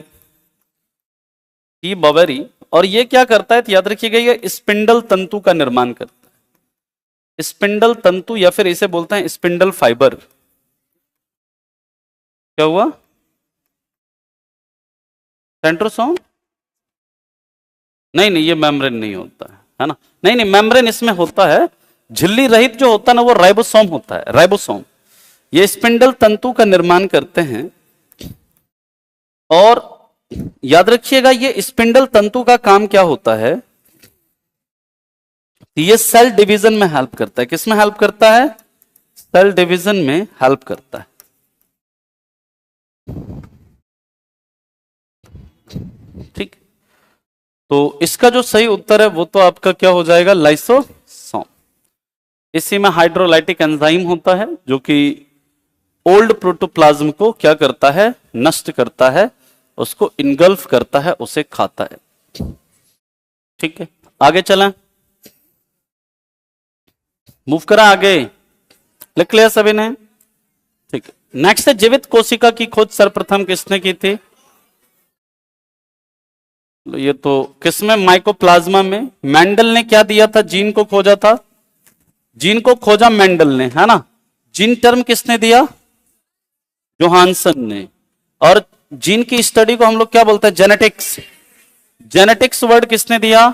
टी बवेरी। और ये क्या करता है? तो याद रखिएगा ये स्पिंडल तंतु का निर्माण करता है। स्पिंडल तंतु या फिर इसे बोलते हैं स्पिंडल फाइबर। क्या हुआ? सेंट्रोसोम नहीं नहीं, ये मेम्ब्रेन नहीं होता है ना? नहीं नहीं, मेम्ब्रेन इसमें होता है, झिल्ली रहित जो होता है ना वो राइबोसोम होता है, राइबोसोम। ये स्पिंडल तंतु का निर्माण करते हैं। और याद रखिएगा ये स्पिंडल तंतु का काम क्या होता है? ये सेल डिवीजन में हेल्प करता है। किसमें हेल्प करता है? सेल डिवीजन में हेल्प करता है। ठीक, तो इसका जो सही उत्तर है वो तो आपका क्या हो जाएगा? लाइसोसोम। इसी में हाइड्रोलाइटिक एंजाइम होता है जो कि ओल्ड प्रोटोप्लाज्म को क्या करता है? नष्ट करता है, उसको इनगल्फ करता है, उसे खाता है। ठीक है, आगे चलें, मूव करा आगे। लिख लिया सभी ने? ठीक है, नेक्स्ट है जीवित कोशिका की खोज सर्वप्रथम किसने की थी? ये तो किसमें? माइकोप्लाज्मा में। मेंडल ने क्या दिया था? जीन को खोजा था। जीन को खोजा मेंडल ने, है ना? जीन टर्म किसने दिया? जोहानसन ने। और जीन की स्टडी को हम लोग क्या बोलते हैं? जेनेटिक्स। जेनेटिक्स वर्ड किसने दिया?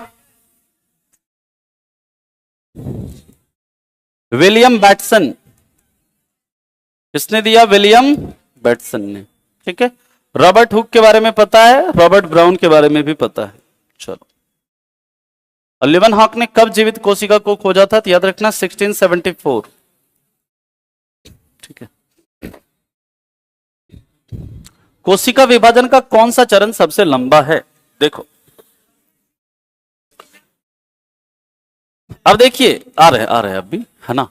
William Bateson. किसने दिया? विलियम बैटसन ने। ठीक है, रॉबर्ट हुक के बारे में पता है, रॉबर्ट ब्राउन के बारे में भी पता है। चलो, लिवन हॉक ने कब जीवित कोशिका को खोजा था? तो याद रखना 1674। ठीक है, कोशिका विभाजन का कौन सा चरण सबसे लंबा है? देखो, अब देखिए आ रहे अभी, है ना?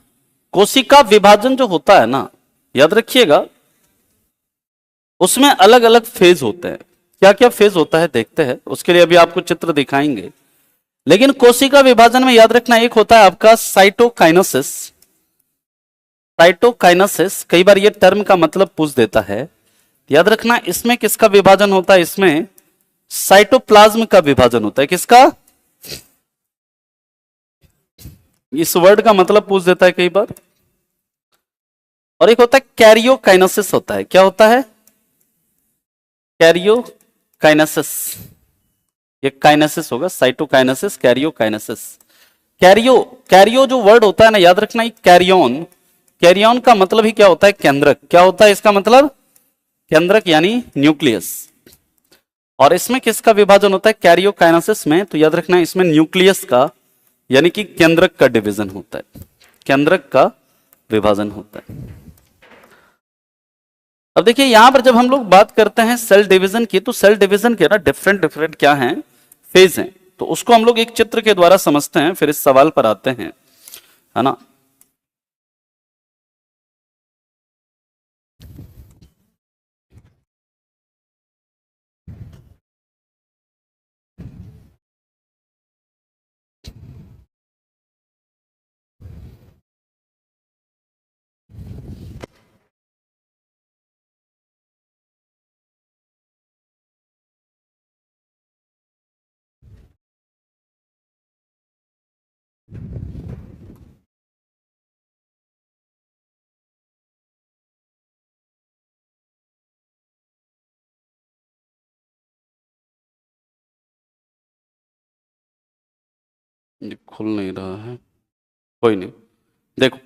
कोशिका विभाजन जो होता है ना, याद रखिएगा उसमें अलग अलग फेज होते हैं। क्या क्या फेज होता है देखते हैं, उसके लिए अभी आपको चित्र दिखाएंगे। लेकिन कोशिका विभाजन में याद रखना एक होता है आपका साइटोकाइनेसिस। साइटोकाइनेसिस कई बार ये टर्म का मतलब पूछ देता है। याद रखना इसमें किसका विभाजन होता है? इसमें साइटोप्लाज्म का विभाजन होता है। किसका? इस वर्ड का मतलब पूछ देता है कई बार। और एक होता है कैरियोकाइनेसिस होता है। क्या होता है? कैरियोकाइनेसिस। ये काइनेसिस होगा, साइटोकाइनेसिस, कैरियोकाइनेसिस। कैरियो जो वर्ड होता है ना, याद रखना कैरियन। कैरियन का मतलब ही क्या होता है? केंद्रक। क्या होता है इसका मतलब? केंद्रक यानी न्यूक्लियस। और इसमें किसका विभाजन होता है कैरियोकाइनेसिस में? तो याद रखना इसमें न्यूक्लियस का यानी कि केंद्रक का डिवीजन होता है, केंद्रक का विभाजन होता है। अब देखिए यहां पर जब हम लोग बात करते हैं सेल डिवीजन की, तो सेल डिवीजन के ना डिफरेंट डिफरेंट क्या हैं? फेज हैं। तो उसको हम लोग एक चित्र के द्वारा समझते हैं, फिर इस सवाल पर आते हैं, है ना? ये खुल नहीं रहा है, कोई नहीं, देखो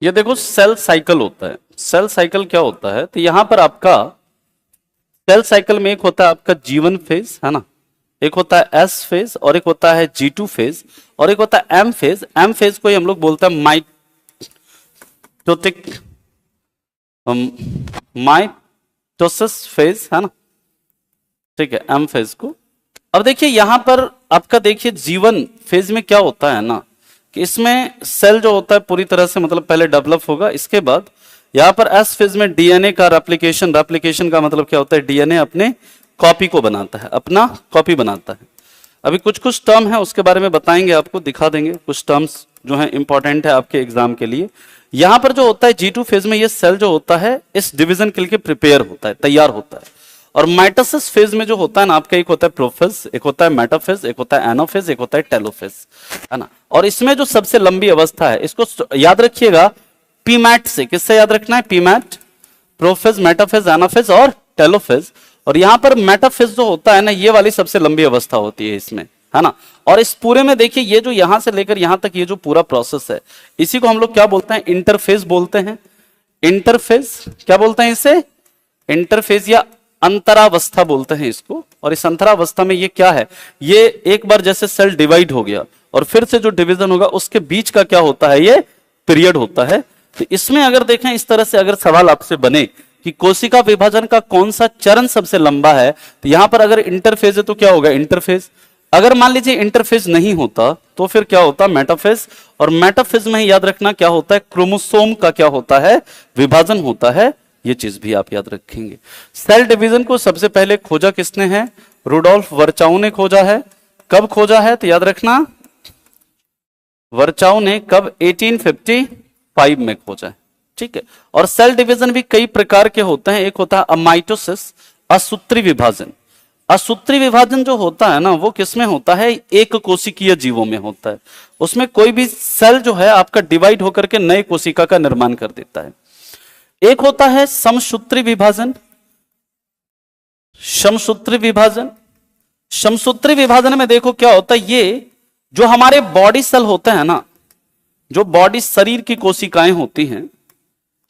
ये देखो सेल साइकिल होता है। सेल साइकिल क्या होता है? तो यहां पर आपका सेल साइकिल में एक होता है आपका G1 फेज, है ना? एक होता है S फेज और एक होता है G2 फेज और एक होता है M फेज। M फेज को ही हम लोग बोलते हैं माइटोसिस फेज, है ना? ठीक है, M फेज को। अब देखिए यहां पर आपका देखिए जीवन फेज में क्या होता है ना कि इसमें सेल जो होता है पूरी तरह से मतलब पहले डेवलप होगा, इसके बाद यहाँ पर एस फेज में डीएनए का रेप्लिकेशन, रेप्लिकेशन का मतलब क्या होता है, डीएनए अपने कॉपी को बनाता है, अपना कॉपी बनाता है। अभी कुछ कुछ टर्म है उसके बारे में बताएंगे, आपको दिखा देंगे कुछ टर्म्स जो है इंपॉर्टेंट है आपके एग्जाम के लिए। यहां पर जो होता है G2 फेज में ये सेल जो होता है इस डिवीजन के लिए प्रिपेयर होता है, तैयार होता है। और माइटोसिस फेज में जो होता है ना आपका, एक होता है प्रोफेज, एक होता है मेटाफेज, एक होता है एनाफेज, एक होता है टेलोफेज, है ना। और इसमें जो सबसे लंबी अवस्था है इसको याद रखिएगा पीमैट से। किससे याद रखना है? पीमैट, प्रोफेज, मेटाफेज, एनाफेज और टेलोफेज। और यहां पर मेटाफेज जो होता है ना ये वाली सबसे लंबी अवस्था होती है इसमें, है ना। और इस पूरे में देखिए ये जो यहां से लेकर यहां तक ये जो पूरा प्रोसेस है इसी को हम लोग क्या बोलते हैं? इंटरफेज बोलते हैं। इंटरफेज क्या बोलते हैं इसे? इंटरफेज या अंतरावस्था बोलते हैं इसको। और इस अंतरावस्था में ये क्या है, ये एक बार जैसे सेल डिवाइड हो गया और फिर से जो डिवीजन होगा उसके बीच का क्या होता है, ये पीरियड होता है। तो इसमें अगर देखें इस तरह से अगर सवाल आपसे बने कि कोशिका विभाजन का कौन सा चरण सबसे लंबा है, तो यहां पर अगर इंटरफेज है तो क्या होगा? इंटरफेज। अगर मान लीजिए इंटरफेज नहीं होता तो फिर क्या होता? मेटाफेज। और मेटाफेज में याद रखना क्या होता है? क्रोमोसोम का क्या होता है? विभाजन होता है। ये चीज भी आप याद रखेंगे। सेल डिवीजन को सबसे पहले खोजा किसने है? रुडोल्फ वर्चाउ ने खोजा है। कब खोजा है? तो याद रखना वर्चाउ ने कब? 1855 में खोजा है, ठीक है। और सेल डिवीजन भी कई प्रकार के होते हैं। एक होता है अमाइटोसिस, असूत्री विभाजन। असूत्री विभाजन जो होता है ना वो किसमें होता है? एक कोशिकीय जीवों में होता है। उसमें कोई भी सेल जो है आपका डिवाइड होकर के नए कोशिका का निर्माण कर देता है। एक होता है समसूत्री विभाजन। समसूत्री विभाजन, समसूत्री विभाजन में देखो क्या होता है, ये जो हमारे बॉडी सेल होते हैं ना, जो बॉडी शरीर की कोशिकाएं होती हैं,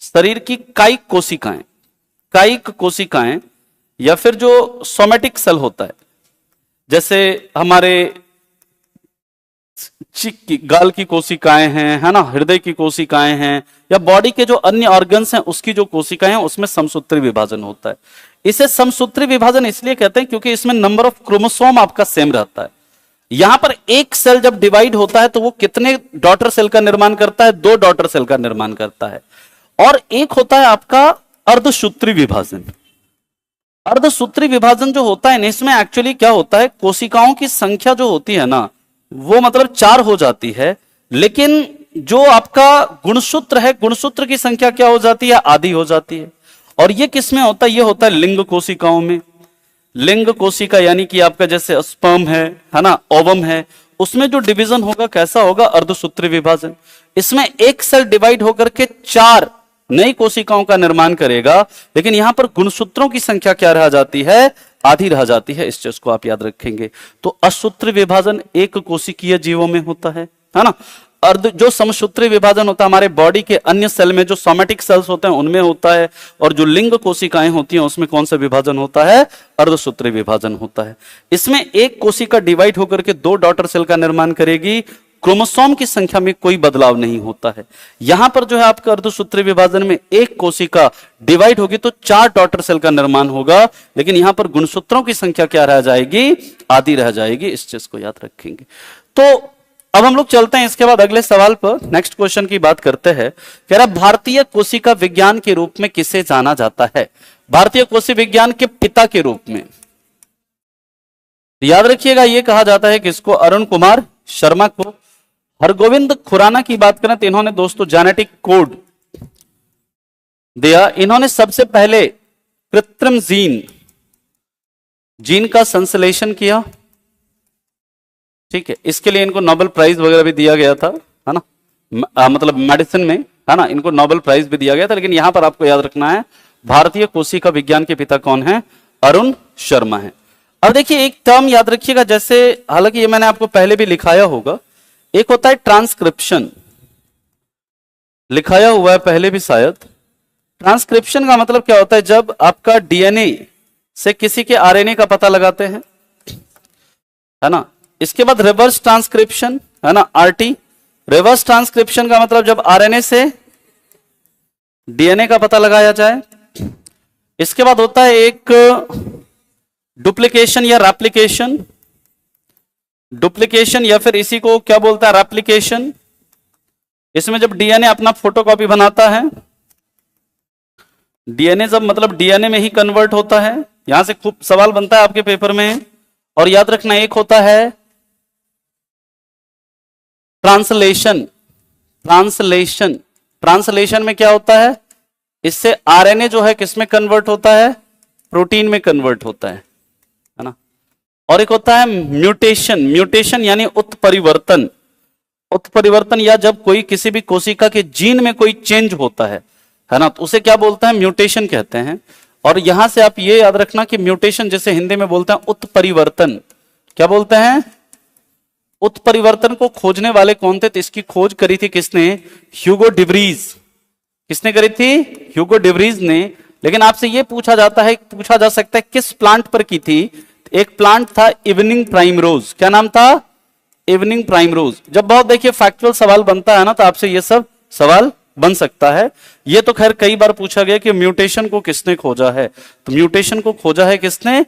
शरीर की कायिक कोशिकाएं, कायिक कोशिकाएं या फिर जो सोमेटिक सेल होता है, जैसे हमारे चिक की, गाल की कोशिकाएं हैं, है ना, हृदय की कोशिकाएं हैं, या बॉडी के जो अन्य ऑर्गन्स हैं उसकी जो कोशिकाएं हैं उसमें समसूत्री विभाजन होता है। इसे समसूत्री विभाजन इसलिए कहते हैं क्योंकि इसमें नंबर ऑफ क्रोमोसोम आपका सेम रहता है। यहां पर एक सेल जब डिवाइड होता है तो वो कितने डॉटर सेल का निर्माण करता है? 2 डॉटर सेल का निर्माण करता है। और एक होता है आपका अर्धसूत्री विभाजन। अर्धसूत्री विभाजन जो होता है इसमें एक्चुअली क्या होता है, कोशिकाओं की संख्या जो होती है ना वो मतलब 4 हो जाती है, लेकिन जो आपका गुणसूत्र है, गुणसूत्र की संख्या क्या हो जाती है? आधी हो जाती है। और ये किसमें होता है? ये होता है लिंग कोशिकाओं में। लिंग कोशिका यानी कि आपका जैसे स्पर्म है ना, ओवम है, उसमें जो डिवीजन होगा कैसा होगा? अर्धसूत्री विभाजन। इसमें एक सेल डिवाइड होकर के 4 नई कोशिकाओं का निर्माण करेगा, लेकिन यहां पर गुणसूत्रों की संख्या क्या रह जाती है? आधी रह जाती है। इस चीज को आप याद रखेंगे। तो असूत्री विभाजन एक कोशिकीय जीवों में होता है ना। अर्ध जो समसूत्री विभाजन होता है हमारे बॉडी के अन्य सेल में, जो सोमेटिक सेल्स होते हैं उनमें होता है। और जो लिंग कोशिकाएं होती हैं उसमें कौन सा विभाजन होता है? अर्धसूत्री विभाजन होता है। इसमें एक कोशिका डिवाइड होकर के 2 डॉटर सेल का निर्माण करेगी। क्रोमोसोम की संख्या में कोई बदलाव नहीं होता है। यहां पर जो है आपका अर्धसूत्री विभाजन में एक कोशिका डिवाइड होगी तो 4 डॉटर सेल का निर्माण होगा, लेकिन यहां पर गुणसूत्रों की संख्या क्या रह जाएगी? आधी रह जाएगी। इस चीज को याद रखेंगे। तो अब हम लोग चलते हैं इसके बाद अगले सवाल पर, नेक्स्ट क्वेश्चन की बात करते हैं। कह रहा भारतीय कोशिका विज्ञान के रूप में किसे जाना जाता है? भारतीय कोशिका विज्ञान के पिता के रूप में याद रखिएगा ये कहा जाता है किसको? अरुण कुमार शर्मा को। हरगोविंद खुराना की बात करें तो इन्होंने दोस्तों जेनेटिक कोड दिया। इन्होंने सबसे पहले कृत्रिम जीन का संश्लेषण किया, ठीक है। इसके लिए इनको नोबेल प्राइज वगैरह भी दिया गया था, है ना, मतलब मेडिसिन में, है ना, इनको नोबेल प्राइज भी दिया गया था। लेकिन यहां पर आपको याद रखना है भारतीय कोशिका विज्ञान के पिता कौन है? अरुण शर्मा है। अब देखिए एक टर्म याद रखिएगा, जैसे हालांकि ये मैंने आपको पहले भी लिखाया होगा, एक होता है ट्रांसक्रिप्शन, लिखाया हुआ है पहले भी शायद। ट्रांसक्रिप्शन का मतलब क्या होता है? जब आपका डीएनए से किसी के आरएनए का पता लगाते हैं, है ना। इसके बाद रिवर्स ट्रांसक्रिप्शन, है ना, आरटी। रिवर्स ट्रांसक्रिप्शन का मतलब जब आरएनए से डीएनए का पता लगाया जाए। इसके बाद होता है एक डुप्लीकेशन या रेप्लिकेशन, डुप्लीकेशन या फिर इसी को क्या बोलता है, रेप्लिकेशन। इसमें जब डीएनए अपना फोटोकॉपी बनाता है, डीएनए जब मतलब डीएनए में ही कन्वर्ट होता है, यहां से खूब सवाल बनता है आपके पेपर में। और याद रखना, एक होता है ट्रांसलेशन। ट्रांसलेशन, ट्रांसलेशन में क्या होता है, इससे आरएनए जो है किसमें कन्वर्ट होता है, प्रोटीन में कन्वर्ट होता है ना। और एक होता है म्यूटेशन। म्यूटेशन यानी उत्परिवर्तन। उत्परिवर्तन या जब कोई किसी भी कोशिका के जीन में कोई चेंज होता है ना, तो उसे क्या बोलते हैं, म्यूटेशन कहते हैं। और यहां से आप ये याद रखना कि म्यूटेशन जैसे हिंदी में बोलते हैं उत्परिवर्तन, क्या बोलते हैं, उत्परिवर्तन को खोजने वाले कौन थे, तो इसकी खोज करी थी किसने, ह्यूगो डिब्रीज। किसने करी थी, ह्यूगो डिब्रीज ने। लेकिन आपसे यह पूछा जा सकता है किस प्लांट पर की थी। एक प्लांट था इवनिंग प्राइमरोज। क्या नाम था, इवनिंग प्राइमरोज। जब बहुत देखिए फैक्चुअल सवाल बनता है ना, तो आपसे ये सब सवाल बन सकता है। ये तो खैर कई बार पूछा गया कि म्यूटेशन को किसने खोजा है, तो म्यूटेशन को खोजा है किसने,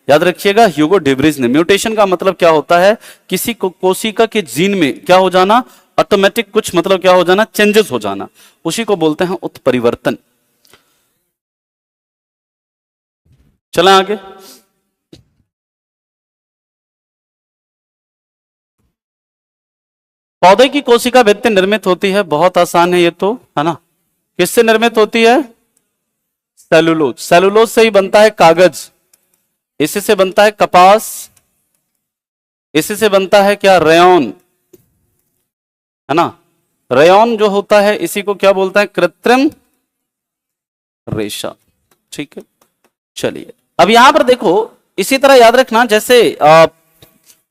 याद रखिएगा, ह्यूगो डिब्रीज ने। म्यूटेशन का मतलब क्या होता है, किसी कोशिका के जीन में क्या हो जाना, ऑटोमेटिक कुछ मतलब क्या हो जाना, चेंजेस हो जाना, उसी को बोलते हैं उत्परिवर्तन। चलें आगे। पौधे की कोशिका भित्ति निर्मित होती है, बहुत आसान है ये तो, है ना। किससे निर्मित होती है, सेलुलोज। सेलुलोज से ही बनता है कागज, इसी से बनता है कपास, इसी से बनता है क्या, रेयॉन, है ना। रेयॉन जो होता है इसी को क्या बोलता है, कृत्रिम रेशा। ठीक है, चलिए अब यहां पर देखो, इसी तरह याद रखना, जैसे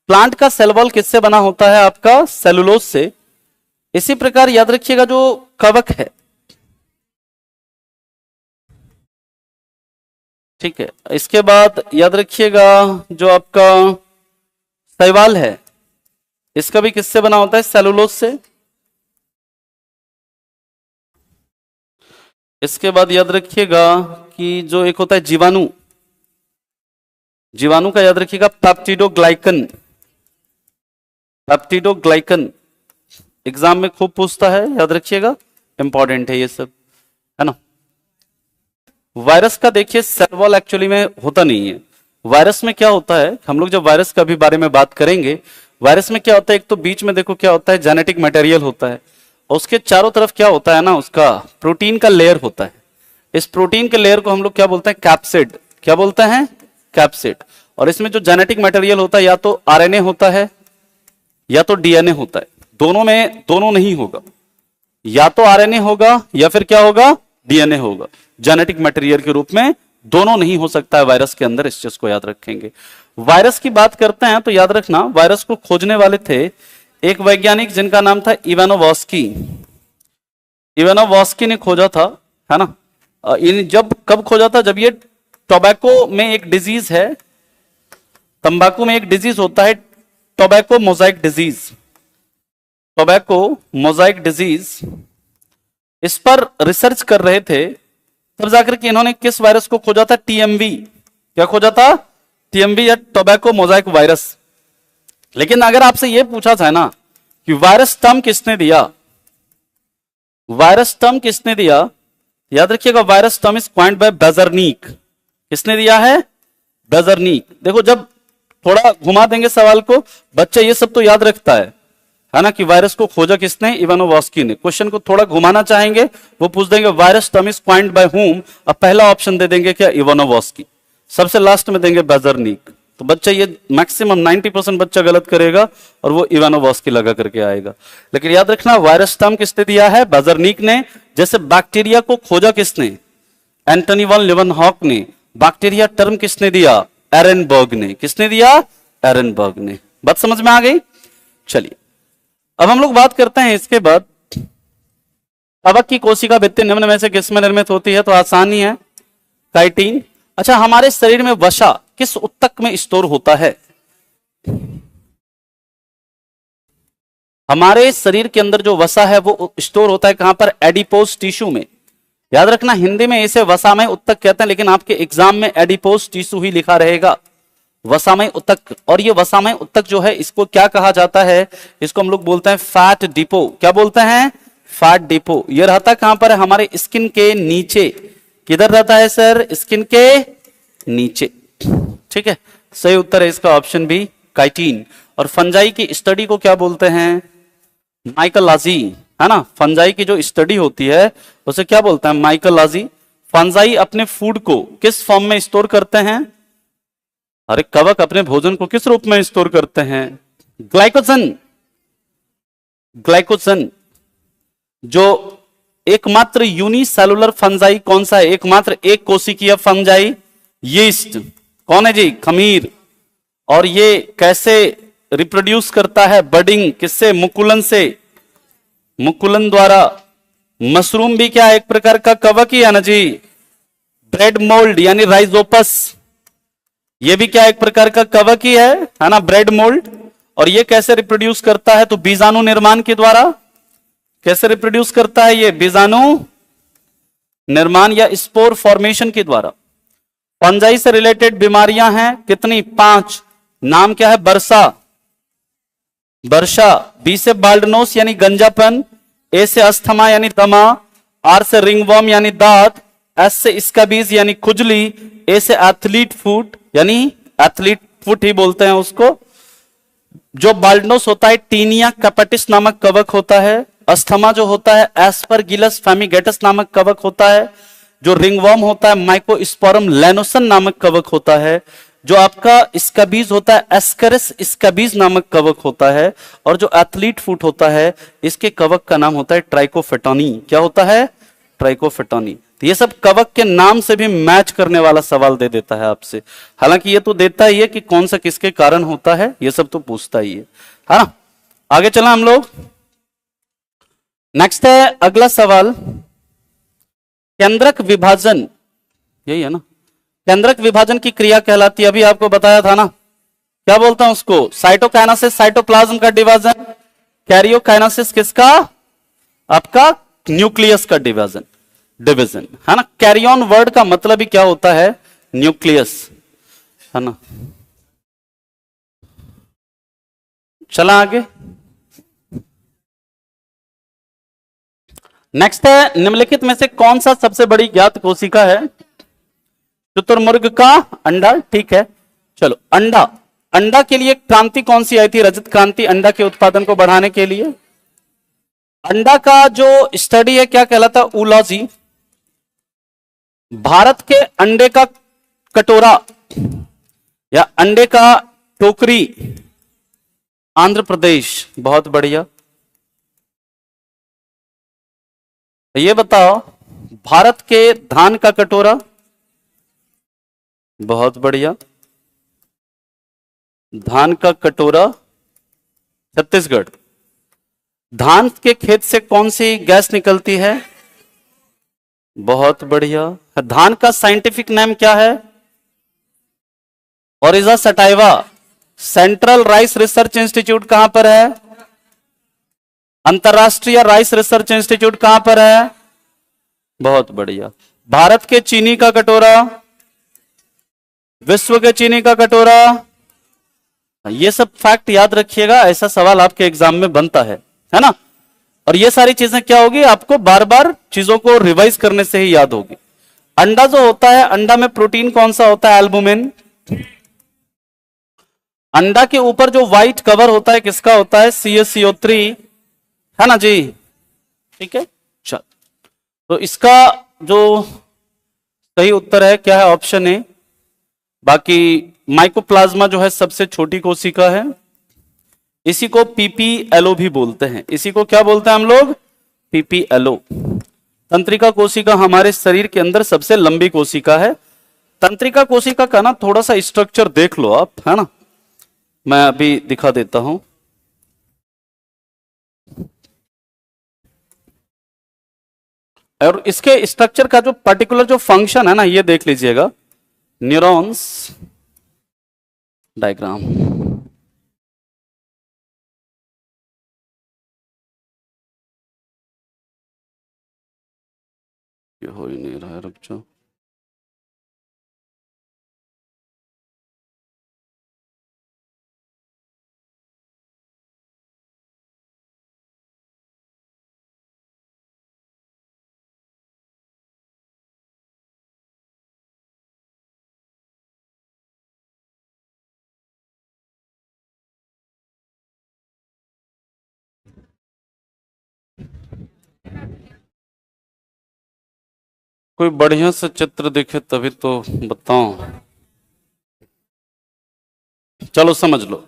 प्लांट का सेल वॉल किससे बना होता है, आपका सेलुलोज से। इसी प्रकार याद रखिएगा जो कवक है, ठीक है, इसके बाद याद रखिएगा जो आपका शैवाल है, इसका भी किससे बना होता है, सेलुलोज से। इसके बाद याद रखिएगा कि जो एक होता है जीवाणु, जीवाणु का याद रखिएगा पेप्टिडोग्लाइकन। पेप्टिडोग्लाइकन एग्जाम में खूब पूछता है, याद रखिएगा, इंपॉर्टेंट है ये सब, है ना। वायरस का देखिए सेल वॉल एक्चुअली में होता नहीं है। वायरस में क्या होता है, हम लोग जब वायरस का भी बारे में बात करेंगे, वायरस में क्या होता है, एक तो बीच में देखो क्या होता है, जेनेटिक मटेरियल होता है, और उसके चारों तरफ क्या होता है ना, उसका प्रोटीन का लेयर होता है। इस प्रोटीन के लेयर को हम लोग क्या बोलते हैं, कैप्सिड। क्या बोलते हैं, कैप्सिड। और इसमें जो जेनेटिक मटेरियल होता है, या तो आरएनए होता है या तो डीएनए होता है। दोनों नहीं होगा, या तो आरएनए होगा या फिर क्या होगा, डीएनए होगा। जेनेटिक मटेरियल के रूप में दोनों नहीं हो सकता है वायरस के अंदर, इस चीज को याद रखेंगे। वायरस की बात करते हैं तो याद रखना, वायरस को खोजने वाले थे एक वैज्ञानिक जिनका नाम था इवानोवस्की। इवानोवस्की ने खोजा था, है ना। जब कब खोजा था, जब ये टोबैको में एक डिजीज है, तंबाकू में एक डिजीज होता है, tobacco Mosaic disease. Tobacco Mosaic disease, इस पर रिसर्च कर रहे थे, तब जाकर के इन्होंने किस वायरस को खोजा था, टीएमवी। क्या खोजा था, टीएमवी या टोबैको मोजाइक वायरस। लेकिन अगर आपसे यह पूछा था ना कि वायरस टर्म किसने दिया, वायरस टर्म किसने दिया, याद रखिएगा, virus term is coined by Beijerinck. किसने दिया है, बेजरनिक। देखो जब थोड़ा घुमा देंगे सवाल को, बच्चा ये सब तो याद रखता है ना, कि वायरस को खोजा किसने, इवानोवस्की ने। क्वेश्चन को थोड़ा घुमाना चाहेंगे, वो पूछ देंगे virus term is coined by whom, अब पहला ऑप्शन दे देंगे क्या, इवानोवस्की, सबसे लास्ट में देंगे बेजरनिक। तो बच्चा ये मैक्सिमम 90% बच्चा गलत करेगा और वो इवानोवस्की लगा करके आएगा। लेकिन याद रखना, वायरस टर्म किसने दिया है, बेजरनिक ने। जैसे बैक्टीरिया को खोजा किसने, एंटनी वॉन लीवनहॉक ने। बैक्टीरिया टर्म किसने दिया, एरेनबर्ग ने। किसने दिया, एरेनबर्ग ने। बात समझ में आ गई। चलिए अब हम लोग बात करते हैं इसके बाद, कवक की कोशिका भित्ति निम्न में से किसमें निर्मित होती है, तो आसान ही है, काइटिन। अच्छा, हमारे शरीर में वसा किस उत्तक में स्टोर होता है, हमारे शरीर के अंदर जो वसा है वो स्टोर होता है कहां पर, एडिपोज टिश्यू में। याद रखना, हिंदी में इसे वसामय उत्तक कहते हैं, लेकिन आपके एग्जाम में एडिपोज टिश्यू ही लिखा रहेगा। वसामय उत्तक। और ये वसामय उत्तक जो है इसको क्या कहा जाता है, इसको हम लोग बोलते हैं फैट डिपो। क्या बोलते हैं, फैट डिपो। ये रहता कहां पर है, हमारे स्किन के नीचे। किधर रहता है सर, स्किन के नीचे। ठीक है, सही उत्तर है इसका ऑप्शन बी, काइटिन। और फंजाई की स्टडी को क्या बोलते हैं, माइकोलॉजी, है ना। फंजाई की जो स्टडी होती है उसे क्या बोलते हैं, माइकोलॉजी। फंजाई अपने फूड को किस फॉर्म में स्टोर करते हैं, अरे कवक अपने भोजन को किस रूप में स्टोर करते हैं, ग्लाइकोजन। ग्लाइकोजन। जो एकमात्र यूनिसेलुलर फंजाई कौन सा है, एकमात्र एक कोशिकीय फंजाई, यीस्ट। कौन है जी, खमीर। और ये कैसे रिप्रोड्यूस करता है, बडिंग किससे, मुकुलन से, मुकुलन द्वारा। मशरूम भी क्या एक प्रकार का कवक ही है ना जी। ब्रेड मोल्ड यानी राइजोपस, ये भी क्या एक प्रकार का कवक ही है ना, ब्रेड मोल्ड। और ये कैसे रिप्रोड्यूस करता है, तो बीजाणु निर्माण के द्वारा। कैसे रिप्रोड्यूस करता है ये, बीजाणु निर्माण या स्पोर फॉर्मेशन के द्वारा। फंजाई से रिलेटेड बीमारियां हैं कितनी, 5। नाम क्या है, बर्षा, वर्षा। बी से बाल्डनोस यानी गंजापन, ए से अस्थमा यानी दमा, आर से रिंगवर्म यानी दांत, एस से स्कैबीज यानी खुजली, ए से एथलीट फुट यानी एथलीट फुट ही बोलते हैं उसको। जो बाल्डनोस होता है टीनिया कैपेटिस नामक कवक होता है। अस्थमा जो होता है एस्परगिलस फैमिगेटस नामक कवक होता है। जो रिंगवर्म होता है माइकोस्पोरम लेनोसन नामक कवक होता है। जो आपका स्कैबीज होता है एस्करस स्कैबीज नामक कवक होता है। और जो एथलीट फुट होता है इसके कवक का नाम होता है ट्राइकोफेटोनी। क्या होता है, ट्राइकोफेटोनी। तो ये सब कवक के नाम से भी मैच करने वाला सवाल दे देता है आपसे। हालांकि ये तो देता ही है कि कौन सा किसके कारण होता है, ये सब तो पूछता ही है ना। आगे चला हम लोग, नेक्स्ट है अगला सवाल, केंद्रक विभाजन, यही है ना। केंद्रक विभाजन की क्रिया कहलाती है, अभी आपको बताया था ना, क्या बोलता हूं उसको, साइटोकाइनेसिस साइटोप्लाज्म का डिवीजन, कैरियोकाइनेसिस किसका, आपका न्यूक्लियस का डिवीजन, डिवीजन है ना। कैरियन वर्ड का मतलब ही क्या होता है, न्यूक्लियस, है ना। चला आगे, नेक्स्ट है निम्नलिखित में से कौन सा सबसे बड़ी ज्ञात कोशिका है, शुतुरमुर्ग का अंडा, ठीक है। चलो अंडा, अंडा के लिए क्रांति कौन सी आई थी, रजत क्रांति, अंडा के उत्पादन को बढ़ाने के लिए। अंडा का जो स्टडी है क्या कहलाता है, ऊलॉजी। भारत के अंडे का कटोरा या अंडे का टोकरी, आंध्र प्रदेश। बहुत बढ़िया। ये बताओ भारत के धान का कटोरा, बहुत बढ़िया। धान का कटोरा छत्तीसगढ़। धान के खेत से कौन सी गैस निकलती है, बहुत बढ़िया। धान का साइंटिफिक नेम क्या है, ओरिजा सटाइवा। सेंट्रल राइस रिसर्च इंस्टीट्यूट कहां पर है, अंतरराष्ट्रीय राइस रिसर्च इंस्टीट्यूट कहां पर है, बहुत बढ़िया। भारत के चीनी का कटोरा, विश्व के चीनी का कटोरा। ये सब फैक्ट याद रखिएगा, ऐसा सवाल आपके एग्जाम में बनता है ना। और ये सारी चीजें क्या होगी, आपको बार बार चीजों को रिवाइज करने से ही याद होगी। अंडा जो होता है, अंडा में प्रोटीन कौन सा होता है, एल्बुमिन। अंडा के ऊपर जो व्हाइट कवर होता है किसका होता है, CaCO3, है ना जी, ठीक है। चल, तो इसका जो सही उत्तर है क्या है, ऑप्शन ए। बाकी माइकोप्लाज्मा जो है सबसे छोटी कोशिका है, इसी को PPLO भी बोलते हैं। इसी को क्या बोलते हैं हम लोग, PPLO। तंत्रिका कोशिका हमारे शरीर के अंदर सबसे लंबी कोशिका है। तंत्रिका कोशिका का ना थोड़ा सा स्ट्रक्चर देख लो आप, है ना, मैं अभी दिखा देता हूं। और इसके स्ट्रक्चर का जो पर्टिकुलर जो फंक्शन है ना, ये देख लीजिएगा, न्यूरॉन्स डायग्राम। ये हो ही नहीं रहा है, रुक जाओ। कोई बढ़िया सा चित्र दिखे तभी तो बताऊं। चलो समझ लो।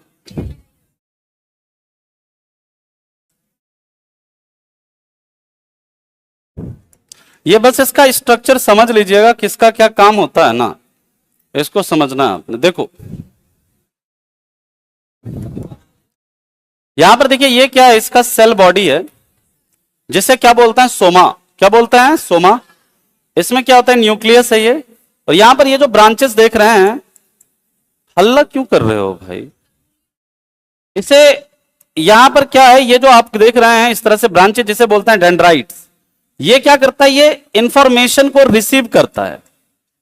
ये बस इसका स्ट्रक्चर समझ लीजिएगा, किसका क्या काम होता है ना, इसको समझना है आपने। देखो यहां पर देखिए, ये क्या है, इसका सेल बॉडी है, जिसे क्या बोलते हैं, सोमा। क्या बोलते हैं, सोमा। इसमें क्या होता है, न्यूक्लियस है ये। और यहां पर ये जो ब्रांचेस देख रहे हैं, हल्ला क्यों कर रहे हो भाई, इसे यहां पर क्या है, ये जो आप देख रहे हैं इस तरह से ब्रांचेस, जिसे बोलते हैं डेंड्राइट्स। ये क्या करता है, ये इंफॉर्मेशन को रिसीव करता है।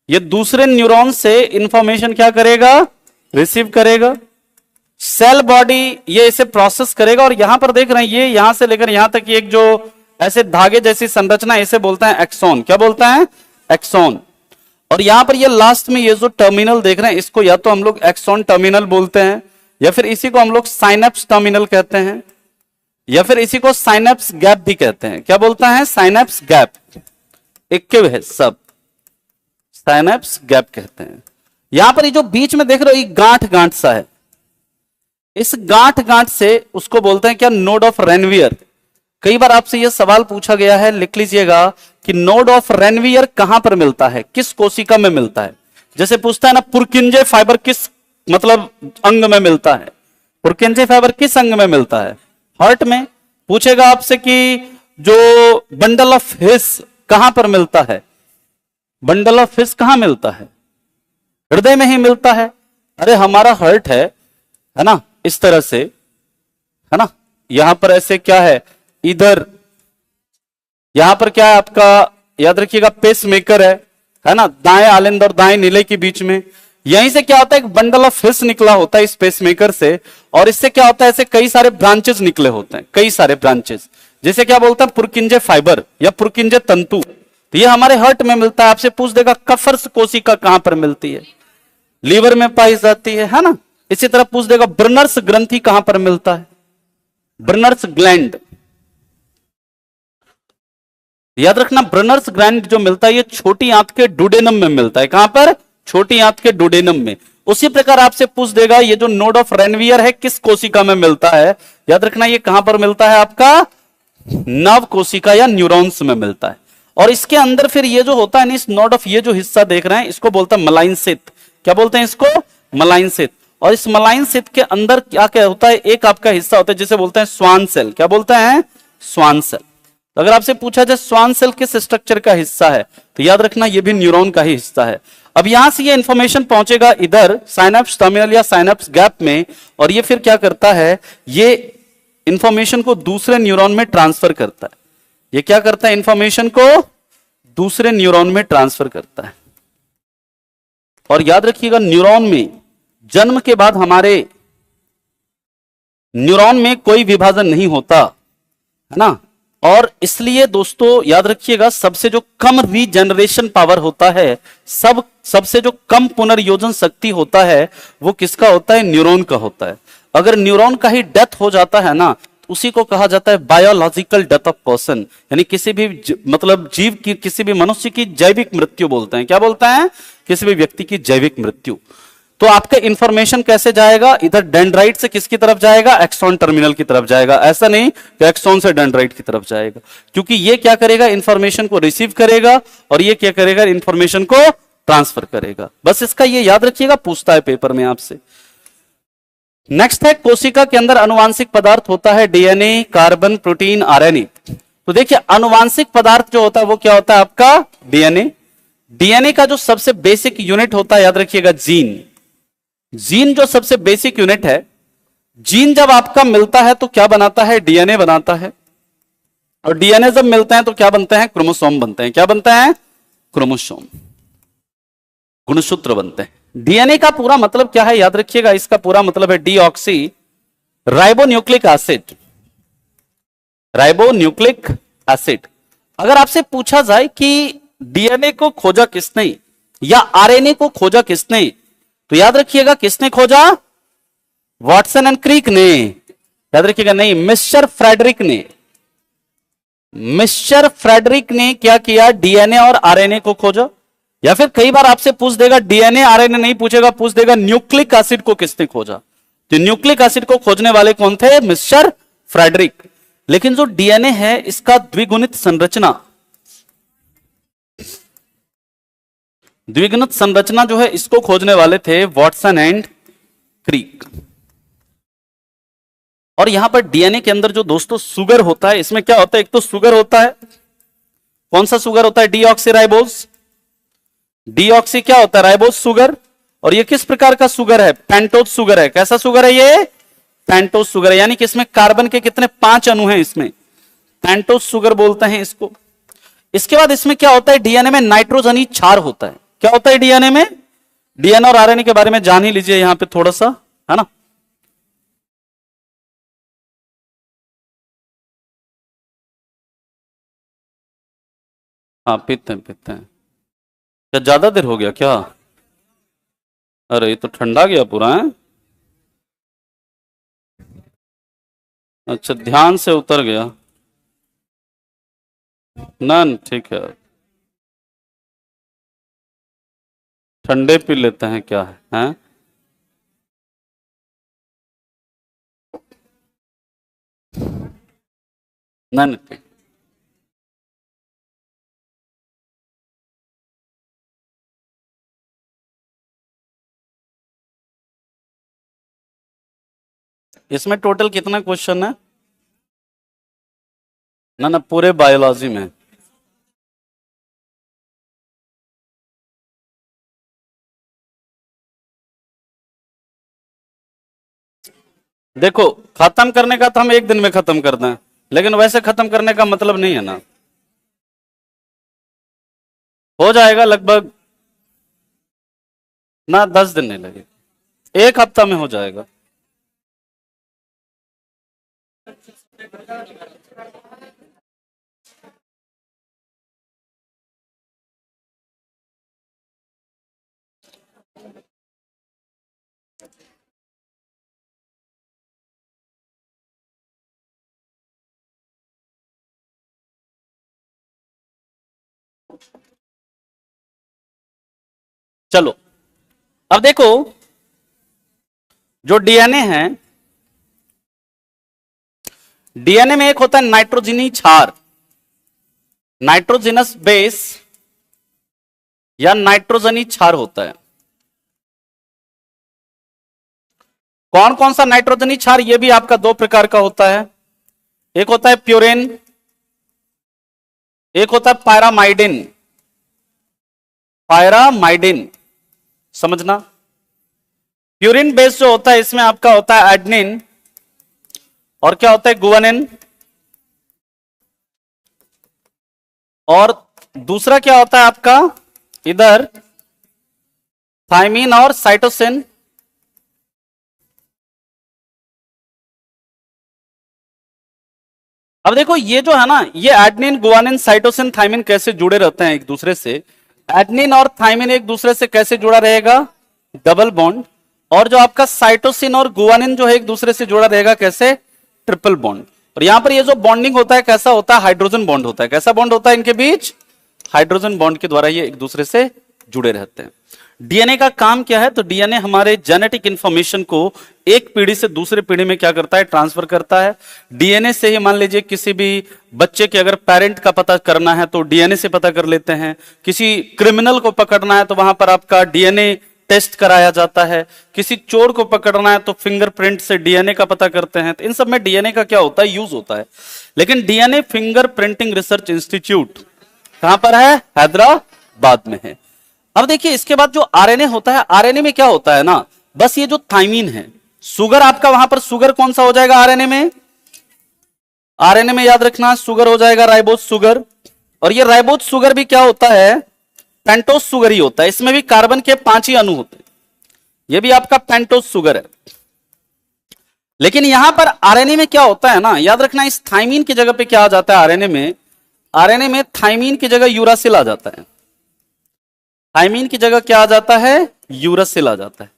ये दूसरे न्यूरॉन से इंफॉर्मेशन क्या करेगा, रिसीव करेगा। सेल बॉडी ये इसे प्रोसेस करेगा। और यहां पर देख रहे हैं, ये यहां से लेकर यहां तक एक जो ऐसे धागे जैसी संरचना, इसे बोलते हैं एक्सॉन। क्या बोलते हैं, एक्सॉन। और यहां पर ये लास्ट में ये जो टर्मिनल देख रहे हैं, इसको या तो हम लोग एक्सॉन टर्मिनल बोलते हैं, या फिर इसी को हम लोग साइनेप्स टर्मिनल कहते हैं, या फिर इसी को साइनेप्स गैप भी कहते हैं। क्या बोलते हैं, साइनेप्स गैप। एक है सब, साइनेप्स गैप कहते हैं। यहां पर ये जो बीच में देख रहे हो, ये गांठ गांठ सा है, इस गांठ गांठ से उसको बोलते हैं क्या, नोड ऑफ रेनवियर। कई बार आपसे यह सवाल पूछा गया है, लिख लीजिएगा कि नोड ऑफ रेनवियर कहां पर मिलता है, किस कोशिका में मिलता है। जैसे पूछता है ना, पुरकिंजे फाइबर किस मतलब अंग में मिलता है, पुरकिंजे फाइबर किस अंग में मिलता है, हार्ट में। पूछेगा आपसे कि जो बंडल ऑफ हिस कहां पर मिलता है, बंडल ऑफ हिस कहां मिलता है, हृदय में ही मिलता है। अरे हमारा हार्ट है ना, इस तरह से है ना, यहां पर ऐसे क्या है, इधर यहां पर क्या है आपका, याद रखिएगा पेस मेकर है ना, दाएं आलिंद और दाएं नीले के बीच में। यहीं से क्या होता है, एक बंडल ऑफ हिस निकला होता है इस पेस मेकर से, और इससे क्या होता है, ऐसे कई सारे ब्रांचेस निकले होते हैं, कई सारे ब्रांचेस, जिसे क्या बोलते हैं, पुरकिंजे फाइबर या पुरकिंजे तंतु। तो ये हमारे हार्ट में मिलता है। आपसे पूछ देगा कफर्स कोशिका कहां पर मिलती है, लीवर में पाई जाती है ना। इसी तरह पूछ देगा ब्रनर्स ग्रंथि कहां पर मिलता है, ब्रनर्स ग्लैंड। याद रखना, ब्रनर्स ग्लैंड जो मिलता है, ये छोटी आंत के डुडेनम में मिलता है। कहां पर, छोटी आंत के डुडेनम में। उसी प्रकार आपसे पूछ देगा, ये जो नोड ऑफ रेनवियर है किस कोशिका में मिलता है। याद रखना, ये कहां पर मिलता है, आपका नव कोशिका या न्यूरॉन्स में मिलता है। और इसके अंदर फिर ये जो होता है ना, इस नोड ऑफ ये जो हिस्सा देख रहे हैं, इसको बोलता है मलाइन सित। क्या बोलते हैं इसको, मलाइन सित। और इस मलाइन सित के अंदर क्या क्या होता है, एक आपका हिस्सा होता है जिसे बोलते हैं स्वान सेल। क्या बोलते हैं, स्वान सेल। अगर आपसे पूछा जाए स्वान सेल किस स्ट्रक्चर का हिस्सा है, तो याद रखना ये भी न्यूरॉन का ही हिस्सा है। अब यहां से ये इंफॉर्मेशन पहुंचेगा इधर साइनेप्स टर्मिनल या साइनेप्स गैप में, और ये फिर क्या करता है, ये इंफॉर्मेशन को दूसरे न्यूरॉन में ट्रांसफर करता है। ये क्या करता है, इंफॉर्मेशन को दूसरे न्यूरॉन में ट्रांसफर करता है। और याद रखिएगा, न्यूरॉन में जन्म के बाद हमारे न्यूरॉन में कोई विभाजन नहीं होता है ना। और इसलिए दोस्तों याद रखिएगा, सबसे जो कम रीजनरेशन पावर होता है, सबसे जो कम पुनर्योजन शक्ति होता है, वो किसका होता है, न्यूरॉन का होता है। अगर न्यूरॉन का ही डेथ हो जाता है ना, उसी को कहा जाता है बायोलॉजिकल डेथ ऑफ पर्सन, यानी किसी भी मतलब जीव की, किसी भी मनुष्य की जैविक मृत्यु बोलते हैं। क्या बोलते हैं, किसी भी व्यक्ति की जैविक मृत्यु। तो आपका इंफॉर्मेशन कैसे जाएगा, इधर डेंड्राइट से किसकी तरफ जाएगा, एक्सॉन टर्मिनल की तरफ जाएगा। ऐसा नहीं कि एक्सॉन से डेंड्राइट की तरफ जाएगा, क्योंकि ये क्या करेगा, इंफॉर्मेशन को रिसीव करेगा, और ये क्या करेगा, इंफॉर्मेशन को ट्रांसफर करेगा। बस इसका ये याद रखिएगा, पूछता है पेपर में आपसे। नेक्स्ट है, कोशिका के अंदर अनुवांशिक पदार्थ होता है डीएनए, कार्बन, प्रोटीन, आरएनए। तो देखिए अनुवांशिक पदार्थ जो होता है वो क्या होता है, आपका डीएनए। डीएनए का जो सबसे बेसिक यूनिट होता है, याद रखिएगा, जीन। जीन जो सबसे बेसिक यूनिट है, जीन जब आपका मिलता है तो क्या बनाता है, डीएनए बनाता है। और डीएनए जब मिलते हैं तो क्या बनते हैं, क्रोमोसोम बनते हैं। क्या बनते हैं, क्रोमोसोम, गुणसूत्र बनते हैं। डीएनए का पूरा मतलब क्या है, याद रखिएगा, इसका पूरा मतलब है deoxy ribonucleic acid. Ribonucleic acid. अगर आपसे पूछा जाए कि डीएनए को खोजा किसने या आरएनए को खोजा किसने, तो याद रखिएगा किसने खोजा, वॉटसन एंड क्रिक ने। याद रखिएगा, नहीं, मिस्टर फ्रेडरिक ने। मिस्टर फ्रेडरिक ने क्या किया, डीएनए और आरएनए को खोजा। या फिर कई बार आपसे पूछ देगा, डीएनए आरएनए नहीं पूछेगा, पूछ देगा न्यूक्लिक एसिड को किसने खोजा। तो न्यूक्लिक एसिड को खोजने वाले कौन थे, मिस्टर फ्रेडरिक। लेकिन जो डीएनए है इसका द्विगुणित संरचना जो है इसको खोजने वाले थे वॉटसन एंड क्रीक। और यहां पर डीएनए के अंदर जो दोस्तों सुगर होता है, इसमें क्या होता है, एक तो सुगर होता है, कौन सा सुगर होता है, डीऑक्सीराइबोज। डीऑक्सी क्या होता है, राइबोज सुगर। और ये किस प्रकार का सुगर है, पेंटोज सुगर है। कैसा सुगर है ये, पेंटोज सुगर है। यानी कि इसमें कार्बन के कितने, 5 अणु हैं इसमें, पेंटोज सुगर बोलते हैं इसको। इसके बाद इसमें क्या होता है, डीएनए में नाइट्रोजनी क्षार होता है। क्या होता है डीएनए में, डीएनए और आरएनए के बारे में जान ही लीजिए यहां पे थोड़ा सा, है ना। हाँ पीते हैं पीते हैं। क्या ज्यादा देर हो गया क्या, अरे ये तो ठंडा गया पूरा है। अच्छा ध्यान से उतर गया ना, ठीक है ठंडे पी लेते हैं, क्या है, हैं? ना नहीं ठीक। इसमें टोटल कितना क्वेश्चन है, ना ना पूरे बायोलॉजी में। देखो खत्म करने का तो हम एक दिन में खत्म कर दें, लेकिन वैसे खत्म करने का मतलब नहीं है ना। हो जाएगा लगभग, ना 10 दिन नहीं लगेगा, एक हफ्ता में हो जाएगा। चलो अब देखो, जो डीएनए है, डीएनए में एक होता है नाइट्रोजनी क्षार, नाइट्रोजिनस बेस या नाइट्रोजनी क्षार होता है। कौन कौन सा नाइट्रोजनी क्षार, यह भी आपका 2 प्रकार का होता है। एक होता है प्यूरिन, एक होता है पैरामाइडिन। पैरामाइडिन समझना, प्यूरिन बेस जो होता है इसमें आपका होता है एडनिन, और क्या होता है गुआनिन, और दूसरा क्या होता है आपका इधर थाइमिन और साइटोसिन। अब देखो ये जो है ना, ये एडनिन गुआनिन साइटोसिन थाइमिन कैसे जुड़े रहते हैं एक दूसरे से। एडनिन और थाइमिन एक दूसरे से कैसे जुड़ा रहेगा, डबल बॉन्ड। और जो आपका साइटोसिन और गुआनिन जो है एक दूसरे से जुड़ा रहेगा कैसे, ट्रिपल बॉन्ड। और यहां पर ये जो बॉन्डिंग होता है कैसा होता है, हाइड्रोजन बॉन्ड होता है। कैसा बॉन्ड होता है इनके बीच, हाइड्रोजन बॉन्ड के द्वारा ये एक दूसरे से जुड़े रहते हैं। डीएनए का काम क्या है, तो डीएनए हमारे जेनेटिक इंफॉर्मेशन को एक पीढ़ी से दूसरे पीढ़ी में क्या करता है, ट्रांसफर करता है। डीएनए से ही मान लीजिए किसी भी बच्चे के अगर पेरेंट का पता करना है तो डीएनए से पता कर लेते हैं। किसी क्रिमिनल को पकड़ना है तो वहां पर आपका डीएनए टेस्ट कराया जाता है। किसी चोर को पकड़ना है तो फिंगरप्रिंट से डीएनए का पता करते हैं। तो इन सब में डीएनए का क्या होता है, यूज होता है। लेकिन DNA finger printing research institute कहां पर है, हैदराबाद में है। अब देखिए इसके बाद जो आरएनए होता है, आरएनए में क्या होता है ना, बस ये जो थाइमिन है, सुगर आपका वहां पर सुगर कौन सा हो जाएगा आरएनए में, आरएनए में याद रखना सुगर हो जाएगा राइबोज सुगर। और ये राइबोज सुगर भी क्या होता है, पेंटोज सुगर ही होता है। इसमें भी कार्बन के 5 ही अणु होते हैं, ये भी आपका पेंटोज सुगर है। लेकिन यहां पर आरएनए में क्या होता है ना, याद रखना इस थाइमिन की जगह पे क्या आ जाता है आरएनए में, आरएनए में थाइमिन की जगह यूरासिल आ जाता है। थाइमिन की जगह क्या आ जाता है, यूरासिल आ जाता है।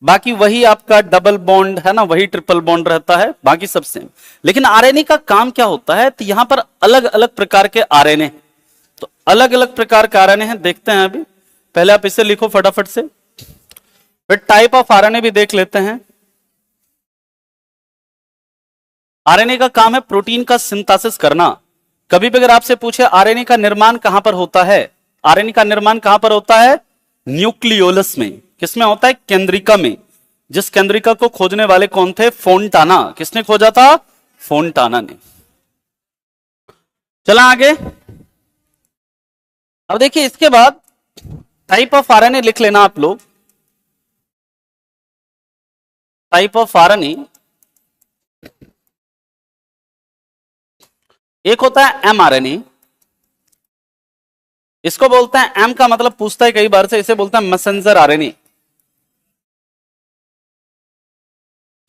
बाकी वही आपका डबल बॉन्ड है ना, वही ट्रिपल बॉन्ड रहता है, बाकी सब सेम। लेकिन आरएनए का काम क्या होता है, तो यहां पर अलग अलग प्रकार के आरएनए, तो अलग अलग प्रकार के आरएनए हैं, देखते हैं अभी। पहले आप इसे लिखो फटाफट से, फिर टाइप ऑफ आरएनए भी देख लेते हैं। आरएनए का काम है प्रोटीन का सिंथेसिस करना। कभी भी अगर आपसे पूछे आरएनए का निर्माण कहां पर होता है, आरएनए का निर्माण कहां पर होता है, न्यूक्लियोलस में। किसमें होता है, केंद्रिका में। जिस केंद्रिका को खोजने वाले कौन थे, फोंटाना। किसने खोजा था, फोंटाना ने। चला आगे। अब देखिए इसके बाद टाइप ऑफ आरएनए लिख लेना आप लोग। टाइप ऑफ आरएनए एक होता है एमआरएनए, इसको बोलते हैं, एम का मतलब पूछता है कई बार से, इसे बोलते हैं मैसेंजर आरएनए।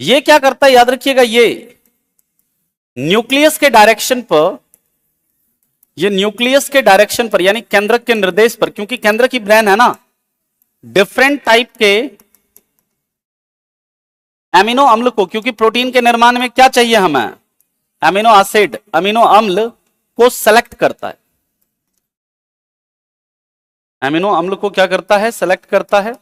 ये क्या करता है, याद रखिएगा, ये न्यूक्लियस के डायरेक्शन पर, ये न्यूक्लियस के डायरेक्शन पर यानी केंद्रक के निर्देश पर, क्योंकि केंद्रक की ब्रेन है ना, डिफरेंट टाइप के एमिनो अम्ल को, क्योंकि प्रोटीन के निर्माण में क्या चाहिए हमें, एमिनो एसिड, अमीनो अम्ल को सेलेक्ट करता है। एमिनो अम्ल को क्या करता है, सेलेक्ट करता है।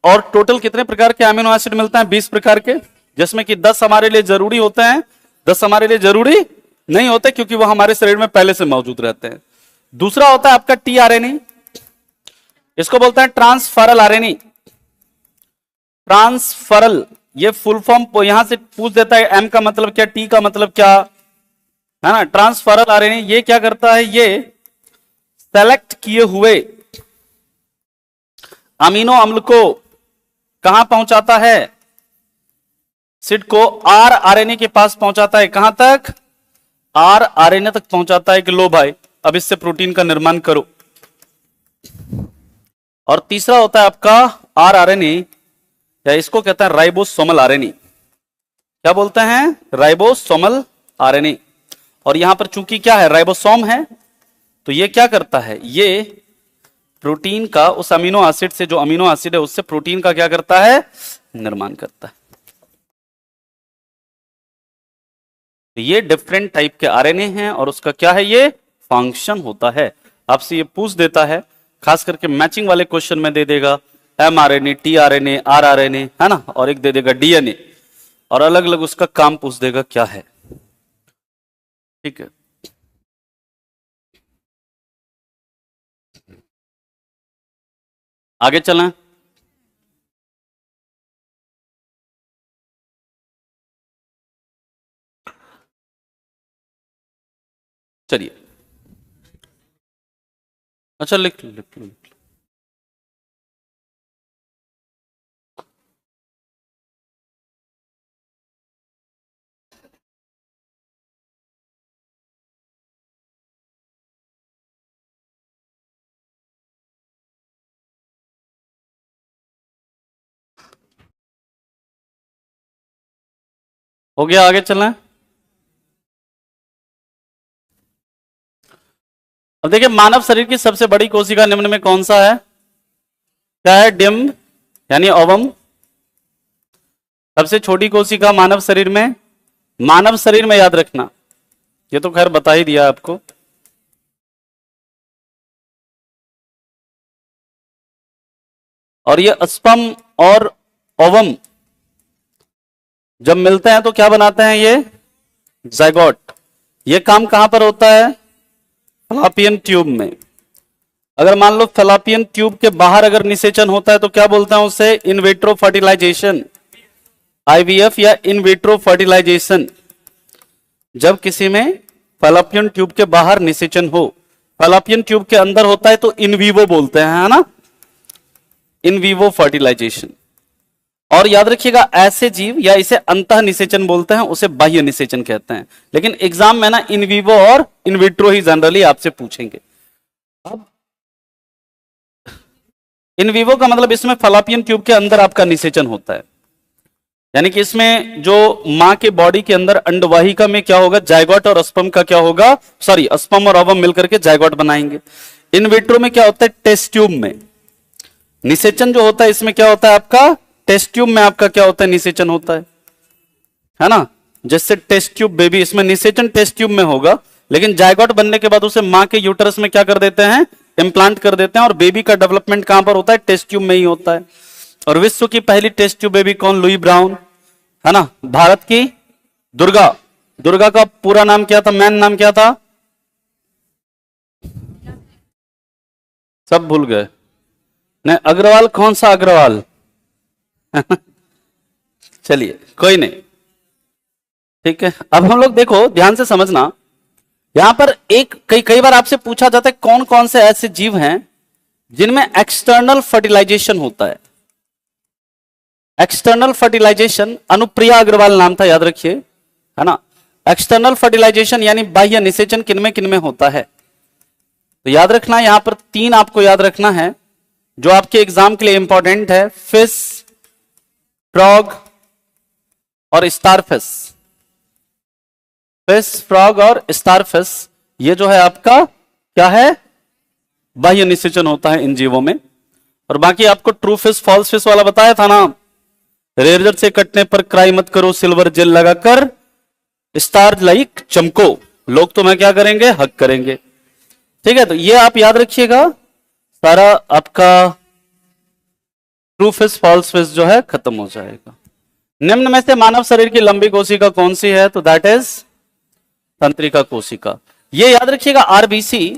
और टोटल कितने प्रकार के एमिनो एसिड मिलते हैं, 20 प्रकार के, जिसमें कि 10 हमारे लिए जरूरी होते हैं, 10 हमारे लिए जरूरी नहीं होते, क्योंकि वो हमारे शरीर में पहले से मौजूद रहते हैं। दूसरा होता है आपका टीआरएनए, इसको बोलते हैं ट्रांसफरल आरएनए। ट्रांसफरल, ये फुल फॉर्म यहां से पूछ देता है, एम का मतलब क्या, टी का मतलब क्या, है ना। ट्रांसफरल आरएनए ये क्या करता है, ये सेलेक्ट किए हुए अमीनो अम्ल को कहां पहुंचाता है, सिड को आर आरएनए के पास पहुंचाता है। कहां तक, आर आरएनए तक पहुंचाता है कि लो भाई अब इससे प्रोटीन का निर्माण करो। और तीसरा होता है आपका आर आरएनए, या इसको कहते हैं राइबोसोमल आरएनए। क्या बोलते हैं, राइबोसोमल आरएनए। और यहां पर चूंकि क्या है, राइबोसोम है, तो ये क्या करता है, ये प्रोटीन का उस अमीनो एसिड से, जो अमीनो एसिड है उससे प्रोटीन का क्या करता है, निर्माण करता है। तो ये डिफरेंट टाइप के आरएनए हैं और उसका क्या है, ये फंक्शन होता है। आपसे ये पूछ देता है, खास करके मैचिंग वाले क्वेश्चन में दे देगा एमआरएनए, टीआरएनए, आरआरएनए, है ना, और एक दे देगा डीएनए, और अलग अलग उसका काम पूछ देगा क्या है। ठीक है, आगे चलें। चलिए, अच्छा लिख लो। हो गया, आगे चलें। अब देखिए, मानव शरीर की सबसे बड़ी कोशिका निम्न में कौन सा है, क्या है, डिम्ब यानी ओवम। सबसे छोटी कोशिका मानव शरीर में, मानव शरीर में याद रखना, ये तो खैर बता ही दिया आपको। और ये स्पर्म और ओवम जब मिलते हैं तो क्या बनाते हैं, ये जाइगोट। ये काम कहां पर होता है, फैलोपियन ट्यूब में। अगर मान लो फैलोपियन ट्यूब के बाहर अगर निषेचन होता है तो क्या बोलते हैं उसे, इन विट्रो फर्टिलाइजेशन, आईवीएफ या इन विट्रो फर्टिलाइजेशन। जब किसी में फैलोपियन ट्यूब के बाहर निषेचन हो, फैलोपियन ट्यूब के अंदर होता है तो इन वीवो बोलते हैं, है ना, इन वीवो फर्टिलाइजेशन। और याद रखिएगा, ऐसे जीव या इसे अंतः निषेचन बोलते हैं, उसे बाह्य निषेचन कहते हैं। लेकिन एग्जाम में ना इन वीवो और इन विट्रो ही जनरली आपसे पूछेंगे। अब इन वीवो का मतलब इसमें फैलोपियन ट्यूब के अंदर आपका निषेचन होता है, यानी कि इसमें जो मां के बॉडी के अंदर अंडवाहिका में क्या होगा, जाइगोट और स्पर्म का क्या होगा, सॉरी स्पर्म और ओवम मिलकर के जाइगोट बनाएंगे। इन विट्रो में क्या होता है, टेस्ट ट्यूब में, निषेचन जो होता है इसमें क्या होता है आपका, टेस्ट ट्यूब में आपका क्या होता है, निषेचन होता है ना। जैसे टेस्ट ट्यूब बेबी, इसमें निषेचन टेस्ट ट्यूब में होगा, लेकिन जायगोट बनने के बाद उसे मां के यूटरस में क्या कर देते हैं, इम्प्लांट कर देते हैं, और बेबी का डेवलपमेंट कहां पर होता है, टेस्ट ट्यूब में ही होता है। और विश्व की पहली टेस्ट ट्यूब बेबी कौन, लुई ब्राउन, है ना। भारत की दुर्गा, दुर्गा का पूरा नाम क्या था, मैन नाम क्या था, सब भूल गए, नहीं अग्रवाल, कौन सा अग्रवाल चलिए कोई नहीं, ठीक है। अब हम लोग देखो ध्यान से समझना, यहां पर एक कई बार आपसे पूछा जाता है कौन कौन से ऐसे जीव हैं जिनमें एक्सटर्नल फर्टिलाइजेशन होता है। एक्सटर्नल फर्टिलाइजेशन, अनुप्रिया अग्रवाल नाम था, याद रखिए, है ना। एक्सटर्नल फर्टिलाइजेशन यानी बाह्य निषेचन किनमें होता है, तो याद रखना यहां पर 3 आपको याद रखना है जो आपके एग्जाम के लिए इंपॉर्टेंट है, फिश, फ्रॉग और स्टारफिश। फिश, फ्रॉग और स्टारफिश, ये जो है आपका क्या है, बाह्य निषेचन होता है इन जीवों में। और बाकी आपको ट्रू फिश फॉल्स फिश वाला बताया था ना, रेजर से कटने पर क्राई मत करो, सिल्वर जेल लगाकर स्टार लाइक चमको, लोग तुम्हें क्या करेंगे, हक करेंगे, ठीक है। तो ये आप याद रखिएगा, सारा आपका ट्रू फिश फॉल्स फिश जो है खत्म हो जाएगा। निम्न में से मानव शरीर की लंबी कोशिका कौन सी है, तो दैट इज तंत्रिका कोशिका। ये याद रखिएगा, आरबीसी,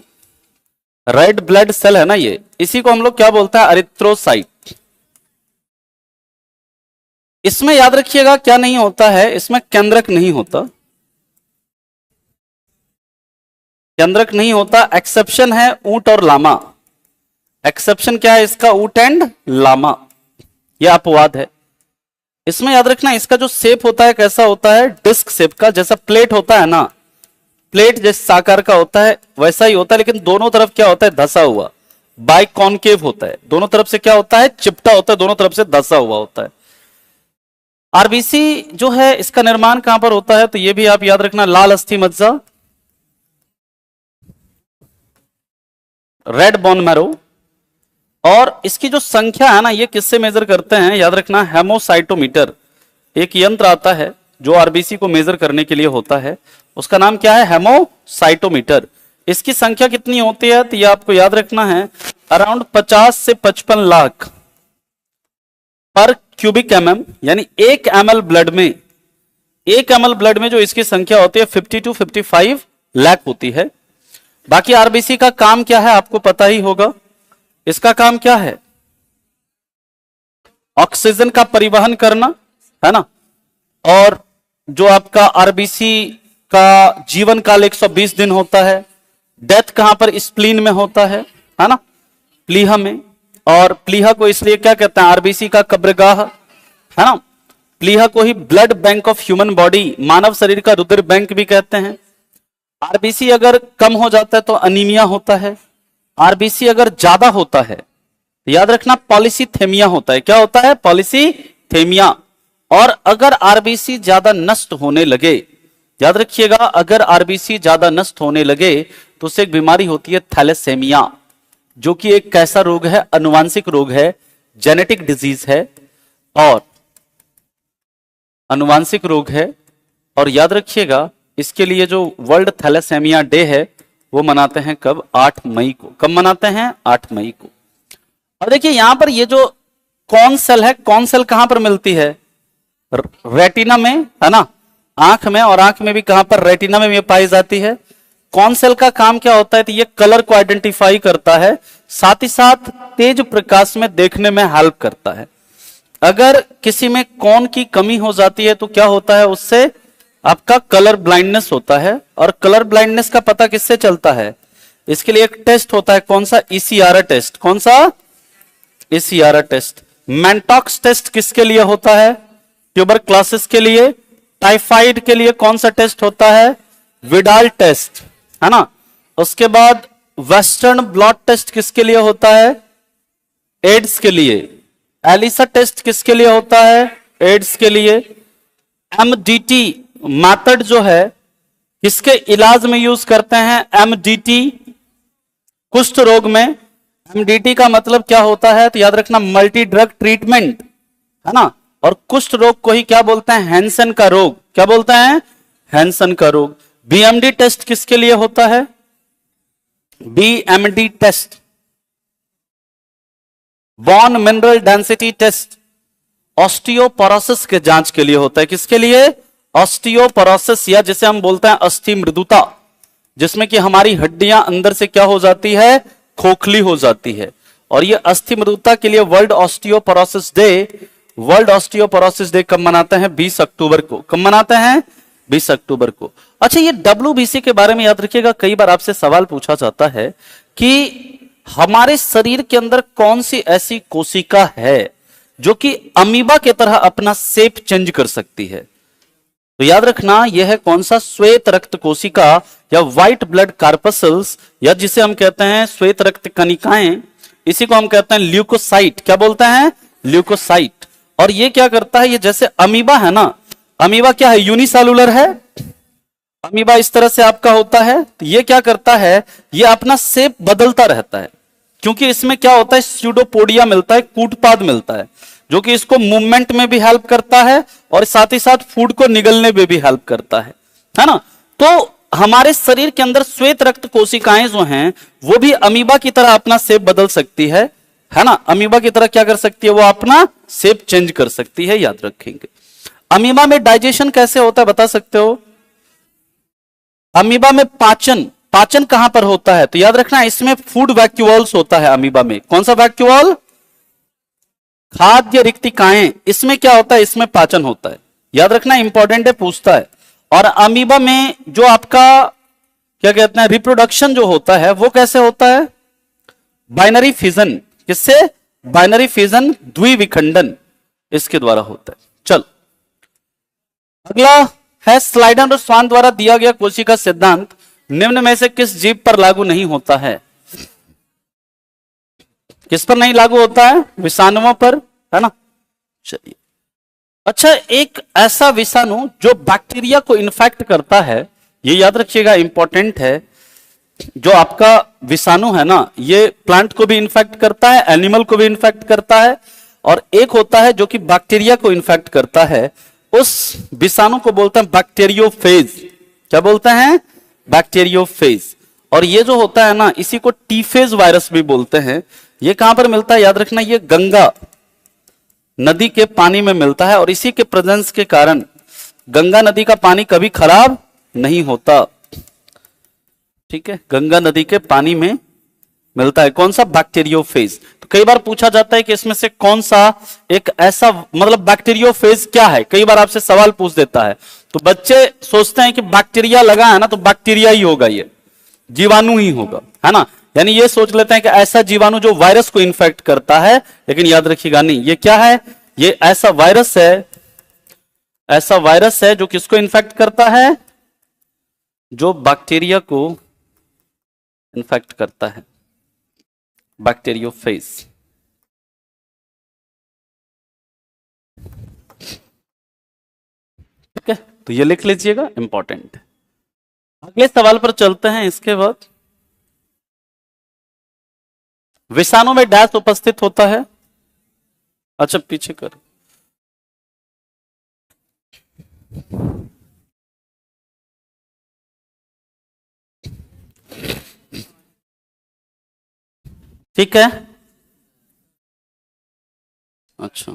रेड ब्लड सेल है ना, ये इसी को हम लोग क्या बोलते हैं, एरिथ्रोसाइट। इसमें याद रखिएगा क्या नहीं होता है, इसमें केंद्रक नहीं होता, केंद्रक नहीं होता, एक्सेप्शन है ऊंट और लामा। एक्सेप्शन क्या है इसका, ऊंट एंड लामा, यह अपवाद है। इसमें याद रखना इसका जो शेप होता है कैसा होता है, डिस्क शेप का, जैसा प्लेट होता है ना, प्लेट जैसे आकार का होता है वैसा ही होता है, लेकिन दोनों तरफ क्या होता है, धसा हुआ, बाई कॉन्केव होता है, दोनों तरफ से क्या होता है, चिपटा होता है, दोनों तरफ से धसा हुआ होता है। आरबीसी जो है इसका निर्माण कहां पर होता है, तो ये भी आप याद रखना, लाल अस्थि मज्जा, रेड बोन मैरो। और इसकी जो संख्या है ना, ये किससे मेजर करते हैं, याद रखना, हेमोसाइटोमीटर, एक यंत्र आता है जो आरबीसी को मेजर करने के लिए होता है, उसका नाम क्या है, हेमोसाइटोमीटर। इसकी संख्या कितनी होती है, तो ये आपको याद रखना है, अराउंड 50 से 55 लाख पर क्यूबिक एमएम, यानी 1 ml ब्लड में, 1 ml ब्लड में जो इसकी संख्या होती है 50 to 55 लाख होती है। बाकी आरबीसी का काम क्या है आपको पता ही होगा, इसका काम क्या है, ऑक्सीजन का परिवहन करना, है ना। और जो आपका आरबीसी का जीवन काल 120 दिन होता है, डेथ कहां पर, स्प्लीन में होता है ना, प्लीहा में। और प्लीहा को इसलिए क्या कहते हैं, आरबीसी का कब्रगाह, है ना। प्लीहा को ही blood bank of human body, मानव शरीर का रुधिर बैंक भी कहते हैं। आरबीसी अगर कम हो जाता है तो अनीमिया होता है, आरबीसी अगर ज्यादा होता है तो याद रखना पॉलीसीथेमिया होता है। क्या होता है, पॉलीसीथेमिया। और अगर आरबीसी ज्यादा नष्ट होने लगे, याद रखिएगा, अगर आरबीसी ज्यादा नष्ट होने लगे तो उससे एक बीमारी होती है थैलेसेमिया, जो कि एक कैसा रोग है, अनुवांशिक रोग है, जेनेटिक डिजीज है और अनुवांशिक रोग है। और याद रखिएगा इसके लिए जो वर्ल्ड थैलेसेमिया डे है वो मनाते हैं कब, 8 मई को। कब मनाते हैं, 8 मई को। और देखिए यहां पर ये जो कौन सेल है, कौन सेल कहां पर मिलती है, रेटिना में, है ना, आंख में, और आंख में भी कहां पर, रेटिना में भी पाई जाती है। कौन सेल का काम क्या होता है, तो ये कलर को आइडेंटिफाई करता है, साथ ही साथ तेज प्रकाश में देखने में हेल्प करता है। अगर किसी में कौन की कमी हो जाती है तो क्या होता है, उससे आपका कलर ब्लाइंडनेस होता है। और कलर ब्लाइंडनेस का पता किससे चलता है, इसके लिए एक टेस्ट होता है, कौन सा, ईसीआरआर टेस्ट। कौन सा, ईसीआरआर टेस्ट। मैंटॉक्स टेस्ट किसके लिए होता है, ट्यूबरक्लोसिस के लिए। टाइफाइड के लिए कौन सा टेस्ट होता है, विडाल टेस्ट, है ना। उसके बाद वेस्टर्न ब्लॉट टेस्ट किसके लिए होता है, एड्स के लिए। एलिसा टेस्ट किसके लिए होता है, एड्स के लिए। एमडीटी मेथड जो है किसके इलाज में यूज करते हैं, एमडीटी कुष्ठ रोग में। एमडीटी का मतलब क्या होता है? तो याद रखना मल्टी ड्रग ट्रीटमेंट, है ना। और कुष्ठ रोग को ही क्या बोलते हैं? हैंसन का रोग। क्या बोलते हैं? हैंसन का रोग। बीएमडी टेस्ट किसके लिए होता है? BMD test bone mineral density test osteoporosis के जांच के लिए होता है। किसके लिए? ऑस्टियोपोरोसिस, या जिसे हम बोलते हैं अस्थि मृदुता, जिसमें कि हमारी हड्डियां अंदर से क्या हो जाती है? खोखली हो जाती है। और ये अस्थि मृदुता के लिए वर्ल्ड ऑस्टियोपोरोसिस डे कब मनाते हैं? 20 अक्टूबर को। कब मनाते हैं? 20 अक्टूबर को। अच्छा, ये डब्ल्यूबीसी के बारे में याद रखिएगा, कई बार आपसे सवाल पूछा जाता है कि हमारे शरीर के अंदर कौन सी ऐसी कोशिका है जो कि अमीबा की तरह अपना शेप चेंज कर सकती है। तो याद रखना, यह है कौन सा? श्वेत रक्त कोशिका या व्हाइट ब्लड कार्पसल्स, या जिसे हम कहते हैं श्वेत रक्त कणिकाएं। इसी को हम कहते हैं ल्यूकोसाइट। क्या बोलते हैं? ल्यूकोसाइट। और ये क्या करता है? ये जैसे अमीबा है ना, अमीबा क्या है? यूनिसेलुलर है। अमीबा इस तरह से आपका होता है। तो ये क्या करता है? ये अपना शेप बदलता रहता है, क्योंकि इसमें क्या होता है? स्यूडोपोडिया मिलता है, कूटपाद मिलता है, जो कि इसको मूवमेंट में भी हेल्प करता है और साथ ही साथ फूड को निगलने में भी हेल्प करता है ना। तो हमारे शरीर के अंदर श्वेत रक्त कोशिकाएं जो हैं वो भी अमीबा की तरह अपना शेप बदल सकती है ना। अमीबा की तरह क्या कर सकती है? वो अपना शेप चेंज कर सकती है, याद रखेंगे। अमीबा में डाइजेशन कैसे होता है, बता सकते हो? अमीबा में पाचन कहां पर होता है? तो याद रखना, इसमें फूड वैक्यूल्स होता है अमीबा में। कौन सा वैक्यूल? खाद्य रिक्तिकाएं। इसमें क्या होता है? इसमें पाचन होता है। याद रखना, इंपॉर्टेंट है, पूछता है। और अमीबा में जो आपका क्या कहते हैं, रिप्रोडक्शन जो होता है वो कैसे होता है? Binary fission. किससे? बाइनरी फिजन, द्विविखंडन, इसके द्वारा होता है। चलो अगला है स्लाइडन और स्वान द्वारा दिया गया कोशिका सिद्धांत निम्न में से किस जीव पर लागू नहीं होता है? किस पर नहीं लागू होता है? विषाणुओं पर, है ना। चलिए, अच्छा, एक ऐसा विषाणु जो बैक्टीरिया को इन्फेक्ट करता है, ये याद रखिएगा, इंपॉर्टेंट है। जो आपका विषाणु है ना, ये प्लांट को भी इन्फेक्ट करता है, एनिमल को भी इन्फेक्ट करता है, और एक होता है जो कि बैक्टीरिया को इन्फेक्ट करता है। उस विषाणु को बोलते हैं बैक्टीरियोफेज। क्या बोलते हैं? बैक्टीरियोफेज। और ये जो होता है ना, इसी को टीफेज वायरस भी बोलते हैं। ये कहां पर मिलता है? याद रखना, ये गंगा नदी के पानी में मिलता है, और इसी के प्रेजेंस के कारण गंगा नदी का पानी कभी खराब नहीं होता। ठीक है, गंगा नदी के पानी में मिलता है। कौन सा? बैक्टीरियोफेज। तो कई बार पूछा जाता है कि इसमें से कौन सा एक ऐसा, मतलब बैक्टीरियोफेज क्या है, कई बार आपसे सवाल पूछ देता है। तो बच्चे सोचते हैं कि बैक्टीरिया लगा है ना, तो बैक्टीरिया ही होगा, ये जीवाणु ही होगा, है ना। यानी ये सोच लेते हैं कि ऐसा जीवाणु जो वायरस को इन्फेक्ट करता है, लेकिन याद रखिएगा नहीं, ये क्या है? ये ऐसा वायरस है जो किसको इन्फेक्ट करता है? जो बैक्टीरिया को इन्फेक्ट करता है, बैक्टीरियोफेज। ठीक है, तो ये लिख लीजिएगा, इंपॉर्टेंट। अगले सवाल पर चलते हैं। इसके बाद विषाणु में डैश उपस्थित होता है। अच्छा, पीछे कर। ठीक है, अच्छा,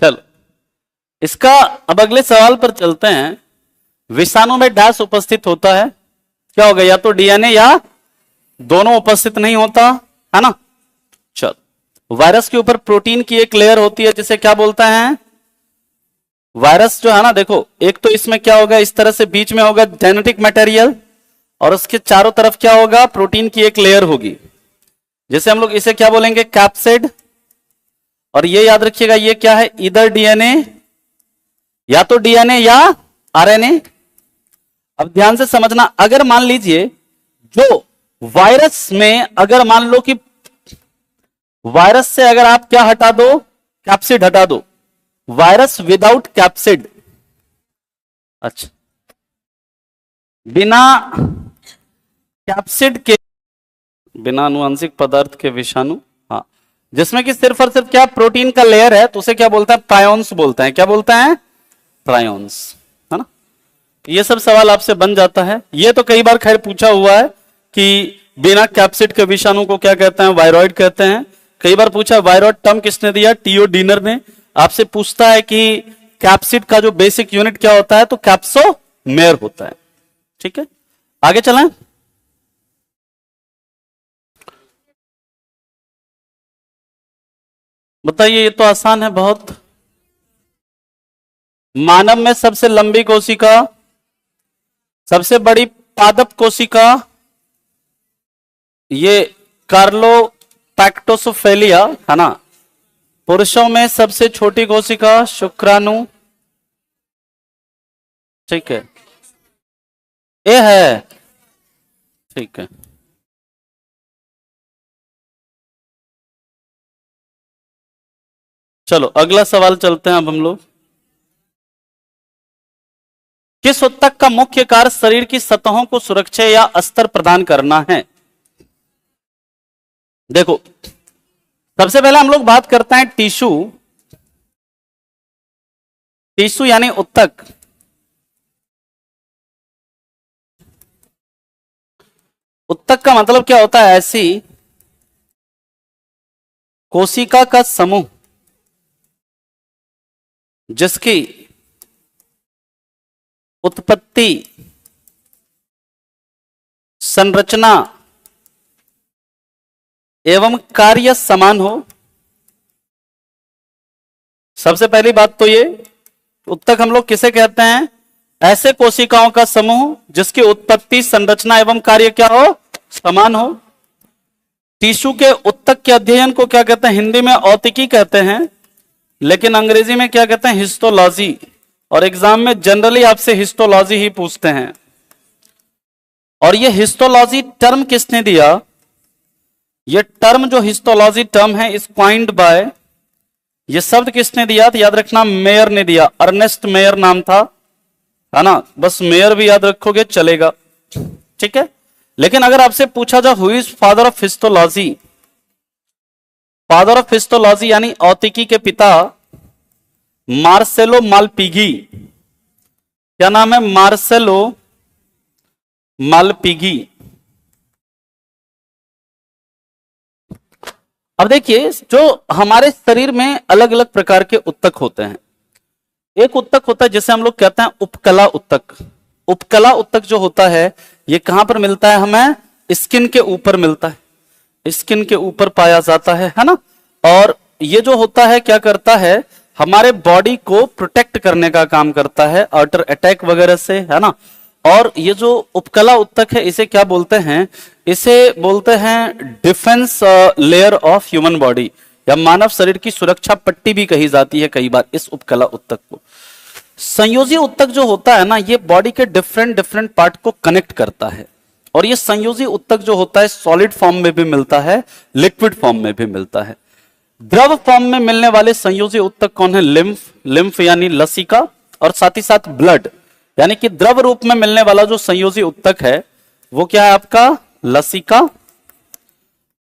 चलो इसका अब अगले सवाल पर चलते हैं। विषाणु में डैश उपस्थित होता है, क्या होगा? या तो डीएनए या दोनों उपस्थित नहीं होता, है ना। चलो, वायरस के ऊपर प्रोटीन की एक लेयर होती है, जिसे क्या बोलते हैं? वायरस जो है ना, देखो, एक तो इसमें क्या होगा, इस तरह से बीच में होगा जेनेटिक मटेरियल, और उसके चारों तरफ क्या होगा? प्रोटीन की एक लेयर होगी, जैसे हम लोग इसे क्या बोलेंगे? कैप्सिड। और ये याद रखिएगा, ये क्या है? इधर डीएनए, या तो डीएनए या आरएनए। अब ध्यान से समझना, अगर मान लीजिए जो वायरस में, अगर मान लो कि वायरस से अगर आप क्या हटा दो? कैप्सिड हटा दो, वायरस विदाउट कैप्सिड, अच्छा, बिना कैप्सिड के, बिना अनुवांशिक पदार्थ के विषाणु, हाँ, जिसमें कि सिर्फ और सिर्फ क्या प्रोटीन का लेयर है, तो उसे क्या बोलते हैं, प्रायोन्स बोलते हैं। क्या बोलते हैं, प्रायोन्स, है ना। ये सब सवाल आपसे बन जाता है। ये तो कई बार खैर पूछा हुआ है कि बिना कैप्सिड के विषाणु को क्या कहते हैं, वायरॉइड कहते हैं। कई बार पूछा वायरॉइड टर्म किसने दिया, टीओ डिनर ने। आपसे पूछता है कि कैप्सिड का जो बेसिक यूनिट क्या होता है, तो कैप्सोमेर होता है। ठीक है, आगे चलें। बताइए, ये तो आसान है बहुत। मानव में सबसे लंबी कोशिका, सबसे बड़ी पादप कोशिका, ये कार्लोपैक्टोसोफेलिया है ना। पुरुषों में सबसे छोटी कोशिका शुक्राणु, ठीक है, ये है, ठीक है। चलो अगला सवाल चलते हैं अब हम लोग। किस उत्तक का मुख्य कार्य शरीर की सतहों को सुरक्षा या अस्तर प्रदान करना है। देखो, सबसे पहले हम लोग बात करते हैं टिश्यू। टिश्यू यानी उत्तक। उत्तक का मतलब क्या होता है, ऐसी कोशिका का समूह जिसकी उत्पत्ति, संरचना एवं कार्य समान हो। सबसे पहली बात तो ये, उत्तक हम लोग किसे कहते हैं, ऐसे कोशिकाओं का समूह जिसकी उत्पत्ति, संरचना एवं कार्य क्या हो, समान हो। टिश्यू के उत्तक के अध्ययन को क्या कहते हैं, हिंदी में औतिकी कहते हैं, लेकिन अंग्रेजी में क्या कहते हैं, हिस्टोलॉजी। और एग्जाम में जनरली आपसे हिस्टोलॉजी ही पूछते हैं। और ये हिस्टोलॉजी टर्म किसने दिया, ये टर्म जो हिस्टोलॉजी टर्म है इस क्वाइंड बाय, ये शब्द किसने दिया, तो याद रखना मेयर ने दिया। अर्नेस्ट मेयर नाम था, है ना। बस मेयर भी याद रखोगे चलेगा, ठीक है। लेकिन अगर आपसे पूछा जाए who is father of histology, father of histology यानी औतिकी के पिता, मार्सेलो मालपिगी। क्या नाम है, मार्सेलो मालपिगी। अब देखिए, जो हमारे शरीर में अलग अलग प्रकार के उत्तक होते हैं। एक उत्तक होता है जिसे हम लोग कहते हैं उपकला उत्तक। उपकला उत्तक जो होता है ये कहां पर मिलता है, हमें स्किन के ऊपर मिलता है, स्किन के ऊपर पाया जाता है ना। और ये जो होता है क्या करता है, हमारे बॉडी को प्रोटेक्ट करने का काम करता है आउटर अटैक वगैरह से, है ना। और ये जो उपकला उत्तक है इसे क्या बोलते हैं, इसे बोलते हैं defence layer of human body, या मानव शरीर की सुरक्षा पट्टी भी कही जाती है कई बार इस उपकला उत्तक को। संयोजी उत्तक जो होता है ना, ये बॉडी के डिफरेंट डिफरेंट पार्ट को कनेक्ट करता है। और ये संयोजी उत्तक जो होता है सॉलिड फॉर्म में भी मिलता है, लिक्विड फॉर्म में भी मिलता है। द्रव फॉर्म में मिलने वाले संयोजी उत्तक कौन है, लिम्फ, लिम्फ यानी लसिका, और साथ ही साथ ब्लड, यानी कि द्रव रूप में मिलने वाला जो संयोजी उत्तक है वो क्या है आपका, लसिका,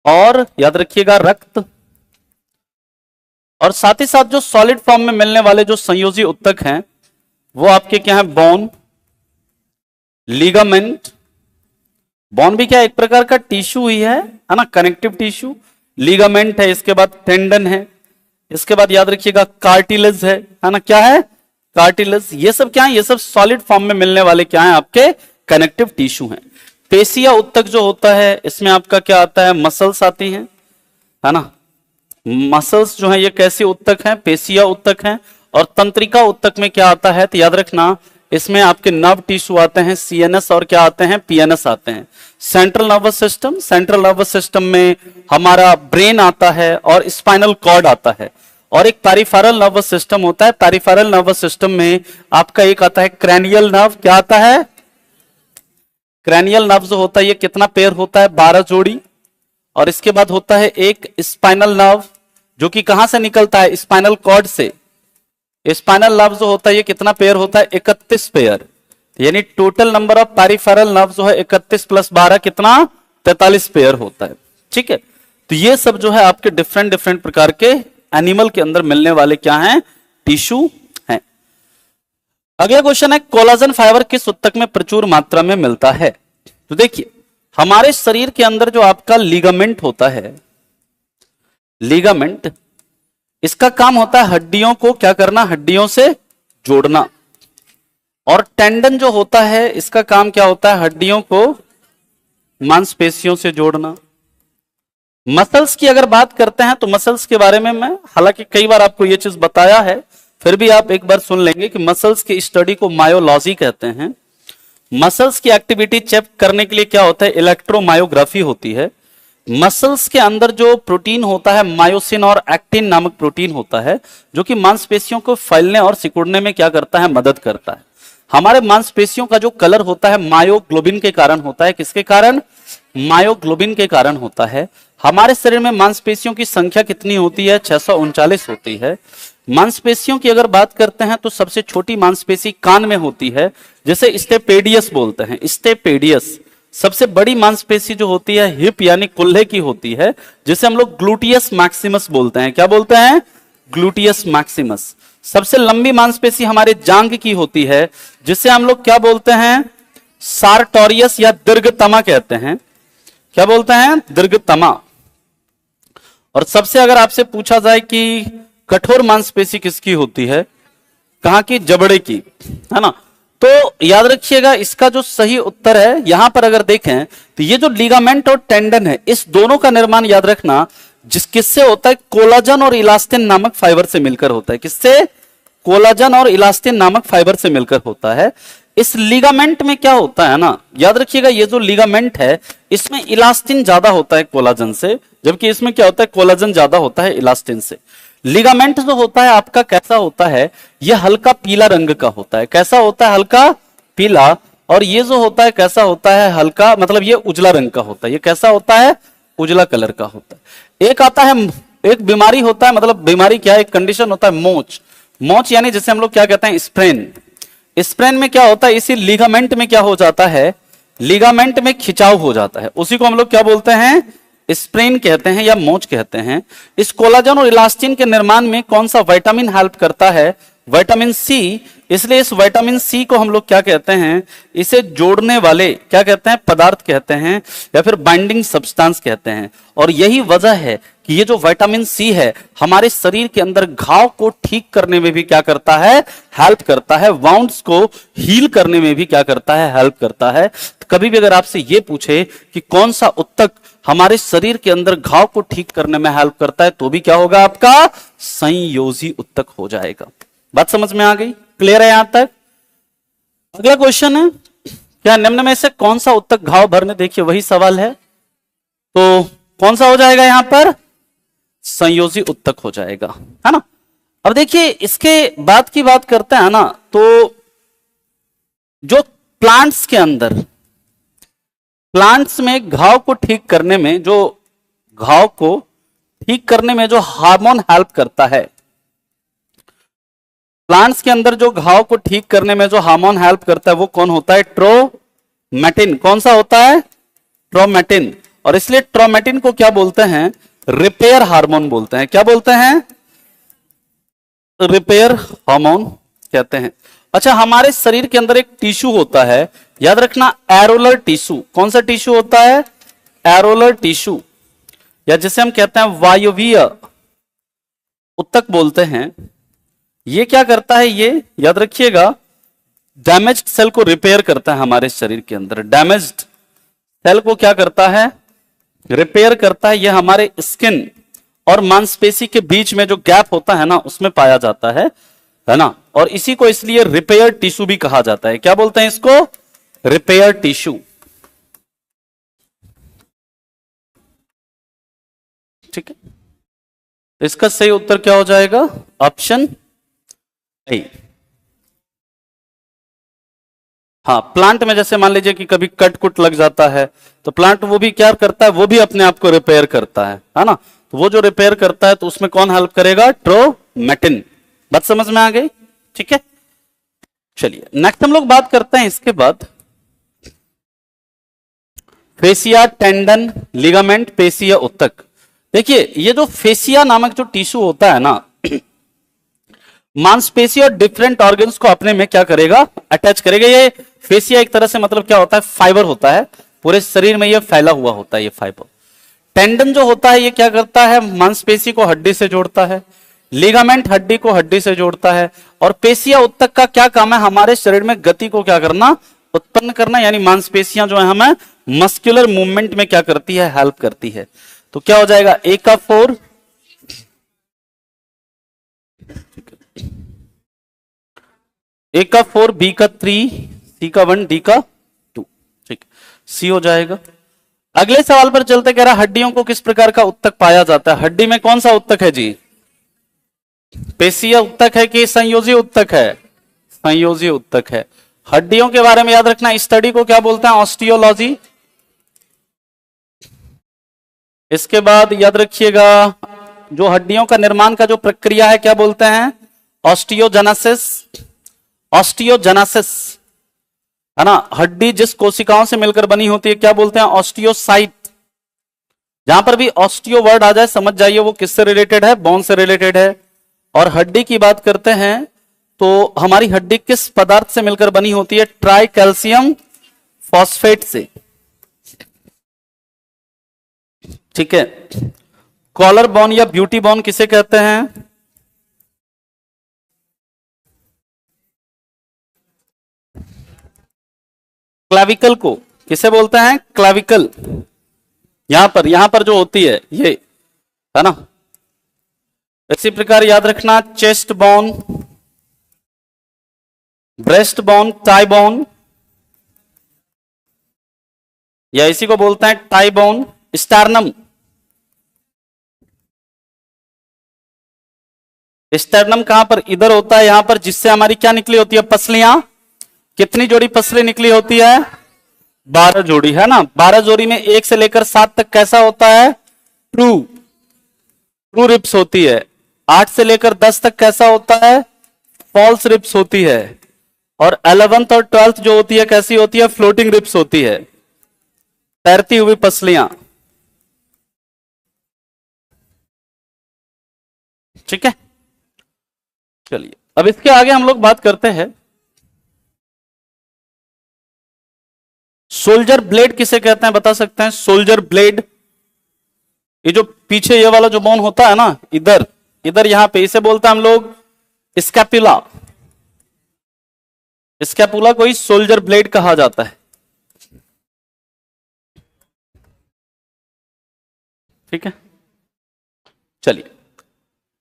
और याद रखिएगा रक्त। और साथ ही साथ जो सॉलिड फॉर्म में मिलने वाले जो संयोजी उत्तक हैं वो आपके क्या है, बोन, लिगामेंट। बोन भी क्या एक प्रकार का टिश्यू ही है ना, कनेक्टिव टिश्यू। लिगामेंट है, इसके बाद टेंडन है, इसके बाद याद रखिएगा कार्टिलेज है ना, क्या है, कार्टिलेज। ये सब क्या है, ये सब सॉलिड फॉर्म में मिलने वाले क्या है, आपके कनेक्टिव टिश्यू हैं। पेशिया उत्तक जो होता है इसमें आपका क्या आता है, मसल्स आती हैं, है ना। मसल्स जो है ये कैसे उत्तक हैं, पेशिया उत्तक हैं। और तंत्रिका उत्तक में क्या आता है, तो याद रखना इसमें आपके नर्व टिश्यू आते हैं, सीएनएस, और क्या आते हैं, पीएनएस आते हैं। Central nervous system, central nervous system में हमारा ब्रेन आता है और स्पाइनल कॉर्ड आता है। और एक पेरिफेरल नर्वस सिस्टम होता है, पेरिफेरल नर्वस सिस्टम में आपका एक आता है क्रैनियल नर्व। क्या आता है, क्रैनियल नर्व जो होता है ये कितना पेयर होता है, 12 जोड़ी। और इसके बाद होता है एक स्पाइनल नर्व जो कि कहां से निकलता है, स्पाइनल कॉर्ड से। स्पाइनल नर्व जो होता है ये कितना पेयर होता है? 31 पेयर, यानी total number of peripheral nerve जो है 31 प्लस 12 कितना? 43 पेयर होता है। ठीक है, तो ये सब जो है आपके डिफरेंट डिफरेंट प्रकार के एनिमल के अंदर मिलने वाले क्या हैं? टिश्यू हैं। अगला क्वेश्चन है कोलाजन फाइबर किस ऊतक में प्रचुर मात्रा में मिलता है? तो देखिए हमारे शरीर के अंदर जो आपका लिगामेंट होता है, लिगामेंट, इसका काम होता है हड्डियों को क्या करना? हड्डियों से जोड़ना। और टेंडन जो होता है इसका काम क्या होता है? हड्डियों को मांसपेशियों से जोड़ना। मसल्स की अगर बात करते हैं तो मसल्स के बारे में मैं हालांकि कई बार आपको यह चीज बताया है, फिर भी आप एक बार सुन लेंगे कि मसल्स की स्टडी को मायोलॉजी कहते हैं। मसल्स की एक्टिविटी चेक करने के लिए क्या होता है? इलेक्ट्रोमायोग्राफी होती है। मसल्स के अंदर जो प्रोटीन होता है मायोसिन और एक्टिन नामक प्रोटीन होता है, जो कि मांसपेशियों को फैलने और सिकुड़ने में क्या करता है? मदद करता है। हमारे मांसपेशियों का जो कलर होता है मायोग्लोबिन के कारण होता है। किसके कारण? मायोग्लोबिन के कारण होता है। हमारे शरीर में मांसपेशियों की संख्या कितनी होती है? 639 होती है। मांसपेशियों की अगर बात करते हैं तो सबसे छोटी मांसपेशी कान में होती है, जिसे स्टेपेडियस बोलते हैं। स्टेपेडियस। सबसे बड़ी मांसपेशी जो होती है हिप यानी कुल्हे की होती है, जिसे हम लोग ग्लूटियस मैक्सिमस बोलते हैं। क्या बोलते हैं? Gluteus Maximus. सबसे लंबी मांसपेशी हमारे जांघ की होती है, जिसे हम लोग क्या बोलते हैं? सार्टोरियस या दीर्घतमा कहते हैं। क्या बोलते हैं? दीर्घतमा। और सबसे अगर आपसे पूछा जाए कि कठोर मांसपेशी किसकी होती है, कहां की? जबड़े की, है ना। तो याद रखिएगा इसका जो सही उत्तर है, यहां पर अगर देखें तो ये जो लिगामेंट और टेंडन है, इस दोनों का निर्माण याद रखना किससे होता है? कोलाजन और इलास्टिन नामक फाइबर से मिलकर होता है। किससे? कोलाजन और इलास्टिन नामक फाइबर से मिलकर होता है। इस लिगामेंट में क्या होता है ना, याद रखिएगा ये जो लिगामेंट है इसमें इलास्टिन ज्यादा होता है कोलाजन से, जबकि इसमें क्या होता है? कोलाजन ज्यादा होता है इलास्टिन से। लिगामेंट जो होता है आपका कैसा होता है? यह हल्का पीला रंग का होता है। कैसा होता है? हल्का पीला। और ये जो होता है कैसा होता है? हल्का, मतलब ये उजला रंग का होता है। ये कैसा होता है? उजला कलर का होता है। एक आता है, एक बीमारी होता है, मतलब बीमारी क्या है? एक कंडीशन होता है मोच। मोच यानी जिसे हम लोग क्या कहते हैं? स्प्रेन। स्प्रेन में क्या होता है? इसी लिगामेंट में क्या हो जाता है? लिगामेंट में खिंचाव हो जाता है। उसी को हम लोग क्या बोलते हैं? स्प्रेन कहते हैं या मोच कहते हैं। इस कोलाजन और इलास्टिन के निर्माण में कौन सा विटामिन हेल्प करता है? Vitamin C. इसलिए इस विटामिन सी को हम लोग क्या कहते हैं? इसे जोड़ने वाले क्या कहते हैं? पदार्थ कहते हैं, या फिर बाइंडिंग सब्सटेंस कहते हैं। और यही वजह है कि ये जो विटामिन सी है हमारे शरीर के अंदर घाव को ठीक करने में भी क्या करता है? हेल्प करता है। वाउंड्स को हील करने में भी क्या करता है? हेल्प करता है। तो कभी भी अगर आपसे ये पूछे कि कौन सा ऊतक हमारे शरीर के अंदर घाव को ठीक करने में हेल्प करता है, तो भी क्या होगा आपका? संयोजी ऊतक हो जाएगा। बात समझ में आ गई? क्लियर है यहां तक? अगला क्वेश्चन है, क्या निम्न में से कौन सा ऊतक घाव भरने? देखिए वही सवाल है, तो कौन सा हो जाएगा यहां पर? संयोजी ऊतक हो जाएगा, है ना। अब देखिए इसके बाद की बात करते हैं ना, तो जो प्लांट्स के अंदर, प्लांट्स में घाव को ठीक करने में, जो घाव को ठीक करने में जो हार्मोन हेल्प करता है, प्लांट्स के अंदर जो घाव को ठीक करने में जो हार्मोन हेल्प करता है वो कौन होता है? ट्रोमेटिन। कौन सा होता है? ट्रोमेटिन। और इसलिए ट्रोमेटिन को क्या बोलते हैं? रिपेयर हार्मोन बोलते हैं। क्या बोलते हैं? रिपेयर हार्मोन कहते हैं। अच्छा, हमारे शरीर के अंदर एक टिश्यू होता है, याद रखना, एरोलर टिश्यू। कौन सा टिश्यू होता है? एरोलर टिश्यू, या जिसे हम कहते हैं वायवीय ऊतक बोलते हैं। ये क्या करता है? ये याद रखिएगा डैमेज्ड सेल को रिपेयर करता है। हमारे शरीर के अंदर डैमेज्ड सेल को क्या करता है? रिपेयर करता है। यह हमारे स्किन और मांसपेशी के बीच में जो गैप होता है ना, उसमें पाया जाता है ना। और इसी को इसलिए रिपेयर टिश्यू भी कहा जाता है। क्या बोलते हैं इसको? Repair tissue. ठीक है, इसका सही उत्तर क्या हो जाएगा? Option A. हाँ, प्लांट में जैसे मान लीजिए कि कभी कट कुट लग जाता है, तो प्लांट वो भी क्या करता है? वो भी अपने आप को रिपेयर करता है ना। तो वो जो रिपेयर करता है तो उसमें कौन हेल्प करेगा? ट्रोमेटिन। बात समझ में आ गई? ठीक है, चलिए नेक्स्ट हम लोग बात करते हैं इसके बाद फेसिया, टेंडन, लिगामेंट, पेशिया, उत्तक। देखिए ये जो फेसिया नामक जो टिश्यू होता है ना, मांसपेशी और डिफरेंट ऑर्गन्स को अपने में क्या करेगा, अटैच करेगा। ये फेसिया एक तरह से मतलब क्या होता है, फाइबर होता है, पूरे शरीर में ये फैला हुआ होता है ये फाइबर। टेंडन जो होता है ये क्या करता है, मांसपेशी को हड्डी से जोड़ता है। लिगामेंट हड्डी को हड्डी से जोड़ता है। और पेशिया, उत्तक का क्या काम है, हमारे शरीर में गति को क्या करना, उत्पन्न करना, यानी मांसपेशियां जो है हमें मस्कुलर मूवमेंट में क्या करती है, हेल्प करती है। तो क्या हो जाएगा, ए का 4, ए का 4, बी का 3, सी का 1, डी का 2, ठीक, सी हो जाएगा। अगले सवाल पर चलते, कह रहा हड्डियों को किस प्रकार का उत्तक पाया जाता है। हड्डी में कौन सा उत्तक है जी, पेशीय उत्तक है कि संयोजी उत्तक है, संयोजी उत्तक है। हड्डियों के बारे में याद रखना, स्टडी को क्या बोलते हैं, ऑस्टियोलॉजी। इसके बाद याद रखिएगा जो हड्डियों का निर्माण का जो प्रक्रिया है क्या बोलते हैं, ऑस्टियोजेनेसिस, ऑस्टियोजेनेसिस है ना। हड्डी जिस कोशिकाओं से मिलकर बनी होती है क्या बोलते हैं, ऑस्टियोसाइट। जहां पर भी ऑस्टियो वर्ड आ जाए समझ जाइए वो किससे रिलेटेड है, बोन से रिलेटेड है। और हड्डी की बात करते हैं तो हमारी हड्डी किस पदार्थ से मिलकर बनी होती है, ट्राई कैल्शियम फॉस्फेट से, ठीक है। कॉलर बोन या ब्यूटी बोन किसे कहते हैं, क्लाविकल को किसे बोलते हैं, क्लाविकल। यहां पर जो होती है ये है ना। इसी प्रकार याद रखना, chest bone, breast bone, tie bone, या इसी को बोलते हैं टाई बोन, स्टर्नम। स्टर्नम कहां पर, इधर होता है यहां पर, जिससे हमारी क्या निकली होती है, पसलियां। कितनी जोड़ी पसली निकली होती है, 12 जोड़ी है ना। 12 जोड़ी में 1 से लेकर 7 तक कैसा होता है, ट्रू, ट्रू रिप्स होती है। 8 से लेकर 10 तक कैसा होता है, फॉल्स रिप्स होती है। और 11th और 12th जो होती है कैसी होती है, फ्लोटिंग रिप्स होती है, तैरती हुई पसलियां, ठीक है। चलिए अब इसके आगे हम लोग बात करते हैं, सोल्जर ब्लेड किसे कहते हैं, बता सकते हैं, सोल्जर ब्लेड। ये जो पीछे ये वाला जो बोन होता है ना, इधर इधर यहां पे, इसे बोलते हैं हम लोग स्कैपुला। स्कैपुला को ही सोल्जर ब्लेड कहा जाता है, ठीक है। चलिए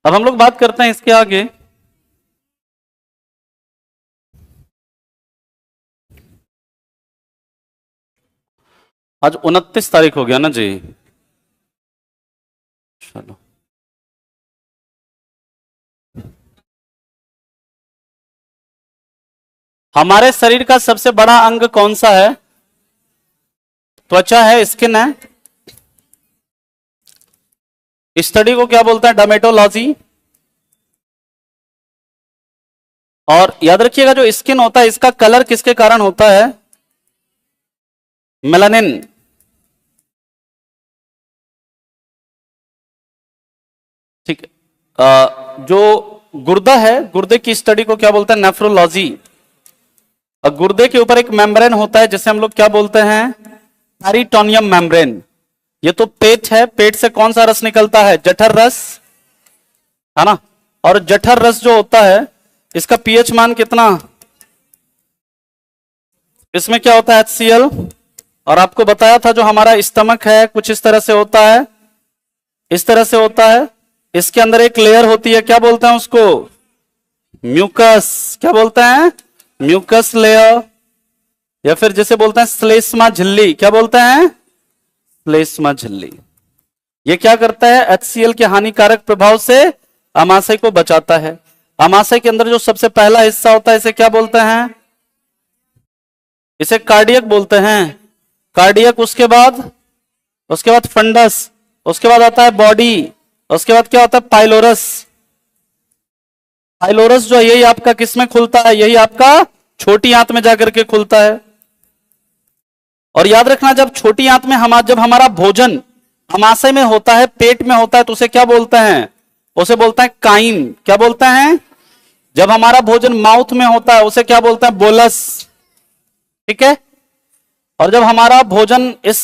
अब हम लोग बात करते हैं इसके आगे, आज 29 तारीख हो गया ना जी, चलो हमारे शरीर का सबसे बड़ा अंग कौन सा है, त्वचा है, स्किन है। स्टडी को क्या बोलते हैं, डर्मेटोलॉजी। और याद रखिएगा जो स्किन होता है इसका कलर किसके कारण होता है, मेलानिन। ठीक है। जो गुर्दा है, गुर्दे की स्टडी को क्या बोलते हैं, नेफ्रोलॉजी। और गुर्दे के ऊपर एक मेम्ब्रेन होता है जिसे हम लोग क्या बोलते हैं, पेरिटोनियम मेम्ब्रेन। ये तो पेट है, पेट से कौन सा रस निकलता है, जठर रस, है ना। और जठर रस जो होता है इसका पीएच मान कितना, इसमें क्या होता है, HCl। और आपको बताया था जो हमारा स्टमक है कुछ इस तरह से होता है, इस तरह से होता है। इसके अंदर एक लेयर होती है, क्या बोलते हैं उसको, म्यूकस। क्या बोलते हैं, म्यूकस लेयर, या फिर जैसे बोलते हैं श्लेष्मा झिल्ली। क्या बोलते हैं, श्लेष्मा झिल्ली। ये क्या करता है, HCl के हानिकारक प्रभाव से अमाशय को बचाता है। अमाशय के अंदर जो सबसे पहला हिस्सा होता है इसे क्या बोलते हैं, इसे कार्डियक बोलते हैं, कार्डियक। उसके बाद फंडस, उसके बाद आता है बॉडी, उसके बाद क्या होता है, पाइलोरस। पाइलोरस जो है यही आपका किस में खुलता है, यही आपका छोटी आंत में जाकर के खुलता है। और याद रखना जब छोटी आंत में जब हमारा भोजन अमाशय में होता है, पेट में होता है, तो उसे क्या बोलते हैं, उसे बोलते हैं काइन। क्या बोलते हैं? जब हमारा भोजन माउथ में होता है उसे क्या बोलते हैं, बोलस। ठीक है। और जब हमारा भोजन इस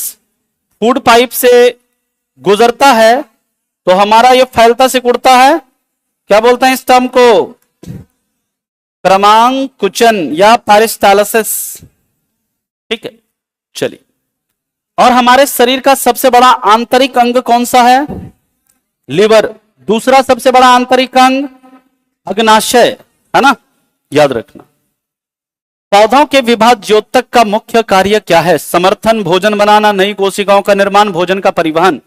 फूड पाइप से गुजरता है तो हमारा ये फैलता सिकुड़ता है, क्या बोलते हैं इस टर्म को, क्रमांकुचन या पेरिस्टालसिस। ठीक है, चलिए। और हमारे शरीर का सबसे बड़ा आंतरिक अंग कौन सा है? लिवर। दूसरा सबसे बड़ा आंतरिक अंग अग्नाशय, है ना, याद रखना। पौधों के विभाज्योतक का मुख्य कार्य क्या है? समर्थन, भोजन बनाना, नई कोशिकाओं का निर्माण, भोजन का परिवहन।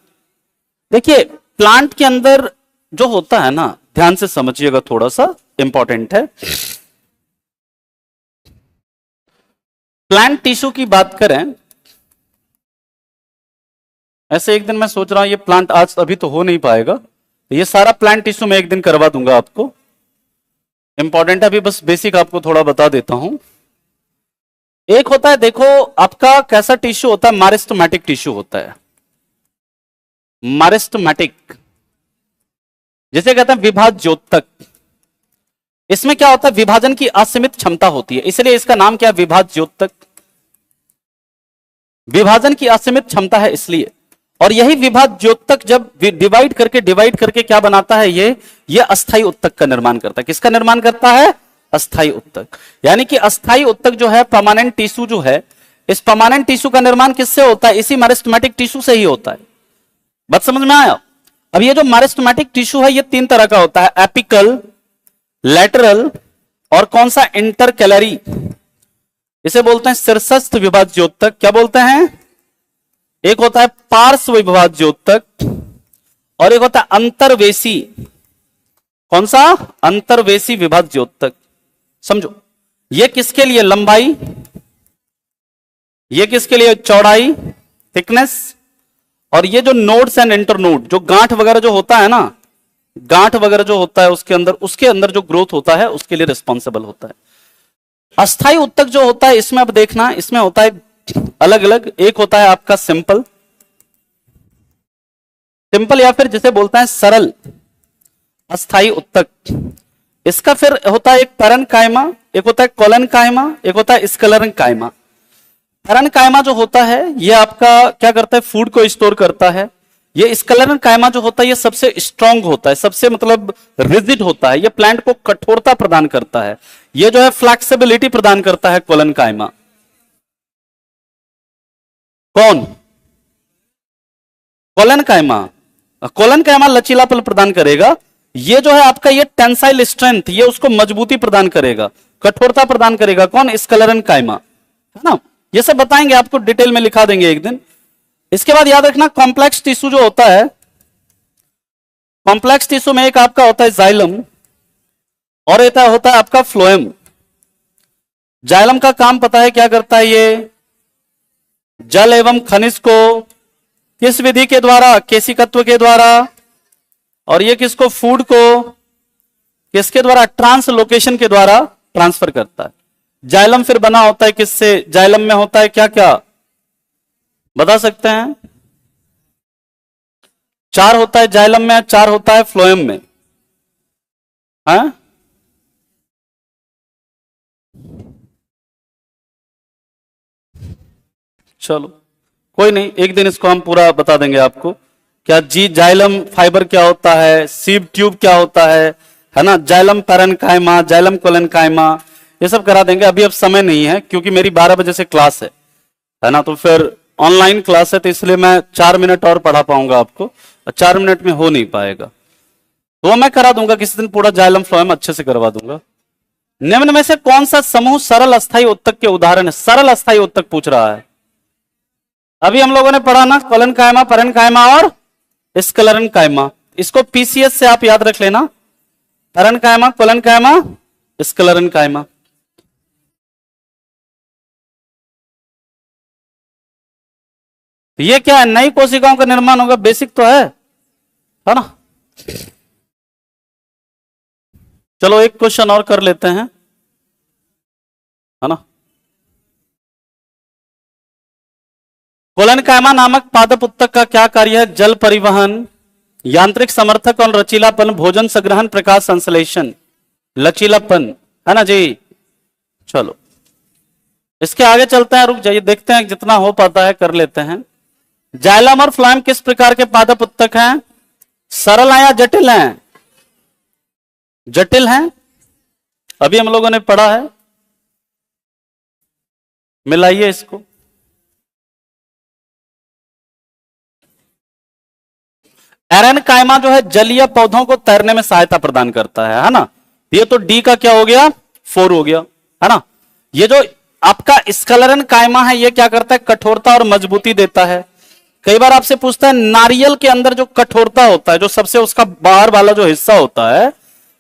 देखिए प्लांट के अंदर जो होता है ना, ध्यान से समझिएगा, थोड़ा सा इंपॉर्टेंट है। प्लांट टिश्यू की बात करें, ऐसे एक दिन मैं सोच रहा हूं ये प्लांट आज अभी तो हो नहीं पाएगा, ये सारा प्लांट टिश्यू मैं एक दिन करवा दूंगा आपको, इंपॉर्टेंट है। अभी बस बेसिक आपको थोड़ा बता देता हूं। एक होता है, देखो आपका कैसा टिश्यू होता है, मारिस्टोमैटिक टिश्यू होता है। मारिस्टोमैटिक जिसे कहते हैं विभाज्योतक। इसमें क्या होता है, विभाजन की असीमित क्षमता होती है, इसलिए इसका नाम क्या है, विभाज्योतक। विभाजन की असीमित क्षमता है इसलिए। और यही विभाज्योतक जब डिवाइड करके क्या बनाता है, ये अस्थायी उत्तक का निर्माण करता है। किसका निर्माण करता है? अस्थायी उत्तक। यानी कि अस्थायी उत्तक जो है, परमानेंट टिश्यू जो है, इस परमानेंट टिश्यू का निर्माण किससे होता है? इसी मेरिस्टेमेटिक टिश्यू से ही होता है। बात समझ में आया? अब ये जो मेरिस्टेमेटिक टिश्यू है ये तीन तरह का होता है, एपिकल, लैटरल और कौन सा, इंटरकैलरी। इसे बोलते हैं शीर्षस्थ विभाज्योतक। क्या बोलते हैं? एक होता है पार्श्व विभाज्योतक और एक होता है अंतर्वेशी। कौन सा? अंतर्वेशी विभाज्योतक। समझो, ये किसके लिए, लंबाई, ये किसके लिए, चौड़ाई, थिकनेस, और ये जो नोड्स एंड इंटरनोड, जो गांठ वगैरह जो होता है ना, गांठ वगैरह जो होता है उसके अंदर जो ग्रोथ होता है उसके लिए रिस्पॉन्सिबल होता है। अस्थायी उत्तक जो होता है, इसमें अब देखना, इसमें होता है अलग अलग। एक होता है आपका सिंपल या फिर जिसे बोलते हैं सरल अस्थायी उत्तक। इसका फिर होता है एक पैरेन्काइमा, एक होता है कोलेनकाइमा, एक होता है स्क्लेरेन्काइमा। पैरेन्काइमा जो होता है ये आपका क्या करता है, फूड को स्टोर करता है। ये स्क्लेरेन्काइमा जो होता है ये सबसे स्ट्रांग होता है, सबसे मतलब रिजिड होता है, ये प्लांट को कठोरता प्रदान करता है, ये जो है फ्लेक्सिबिलिटी प्रदान करता है कोलेनकाइमा। कौन? कोलेनकाइमा लचीलापन प्रदान करेगा। ये जो है आपका ये टेंसाइल स्ट्रेंथ, ये उसको मजबूती प्रदान करेगा, कठोरता प्रदान करेगा। कौन? स्क्लेरेन्काइमा, है ना। ये सब बताएंगे आपको, डिटेल में लिखा देंगे एक दिन। इसके बाद याद रखना कॉम्प्लेक्स टिश्यू जो होता है, कॉम्प्लेक्स टिश्यू में एक आपका होता है जाइलम और एक होता है आपका फ्लोएम। जाइलम का काम पता है क्या करता है, ये जल एवं खनिज को किस विधि के द्वारा, केशिकत्व के द्वारा, और ये किसको, फूड को किसके द्वारा, ट्रांसलोकेशन के द्वारा ट्रांसफर करता है। जाइलम फिर बना होता है किससे? जाइलम में होता है क्या क्या, बता सकते हैं? 4 होता है जाइलम में, 4 होता है फ्लोएम में, है? चलो कोई नहीं, एक दिन इसको हम पूरा बता देंगे आपको। क्या जी जाइलम फाइबर क्या होता है, सीब ट्यूब क्या होता है ना, जाइलम पैरेन्काइमा, जाइलम कोलेनकाइमा, ये सब करा देंगे। अभी अब समय नहीं है क्योंकि मेरी 12 बजे से क्लास है ना, तो फिर ऑनलाइन क्लास है, तो इसलिए मैं 4 मिनट और पढ़ा पाऊंगा आपको, और 4 मिनट में हो नहीं पाएगा, तो मैं करा दूंगा किसी दिन, पूरा जाइलम फ्लोएम अच्छे से करवा दूंगा। निम्न में से कौन सा समूह सरल अस्थायी उत्तक के उदाहरण है? सरल अस्थायी उत्तक पूछ रहा है। अभी हम लोगों ने पढ़ा ना, कोलेनकाइमा, पैरेन्काइमा और स्क्लेरेन्काइमा। इसको पीसीएस से आप याद रख लेना, पैरेन्काइमा, कोलेनकाइमा, स्क्लेरेन्काइमा। ये क्या है, नई कोशिकाओं का निर्माण होगा, बेसिक तो है ना। चलो एक क्वेश्चन और कर लेते हैं, है ना। कोलेनकाइमा नामक पादप उत्तक का क्या कार्य है? जल परिवहन, यांत्रिक समर्थक और लचीलापन, भोजन संग्रहण, प्रकाश संश्लेषण। लचीलापन, है ना जी। चलो इसके आगे चलते हैं, रुक जाइए, देखते हैं जितना हो पाता है कर लेते हैं। जाइलम और फ्लोएम किस प्रकार के पादप उत्तक हैं? सरल हैं या जटिल हैं? जटिल हैं, अभी हम लोगों ने पढ़ा है। मिलाइए इसको। एरेनकाइमा जो है जलीय पौधों को तैरने में सहायता प्रदान करता है ना। ये तो डी का क्या हो गया? 4 हो गया, है ना। ये जो आपका स्क्लेरेनकाइमा है ये क्या करता है? कठोरता और मजबूती देता है। कई बार आपसे पूछता है नारियल के अंदर जो कठोरता होता है, जो सबसे उसका बाहर वाला जो हिस्सा होता है,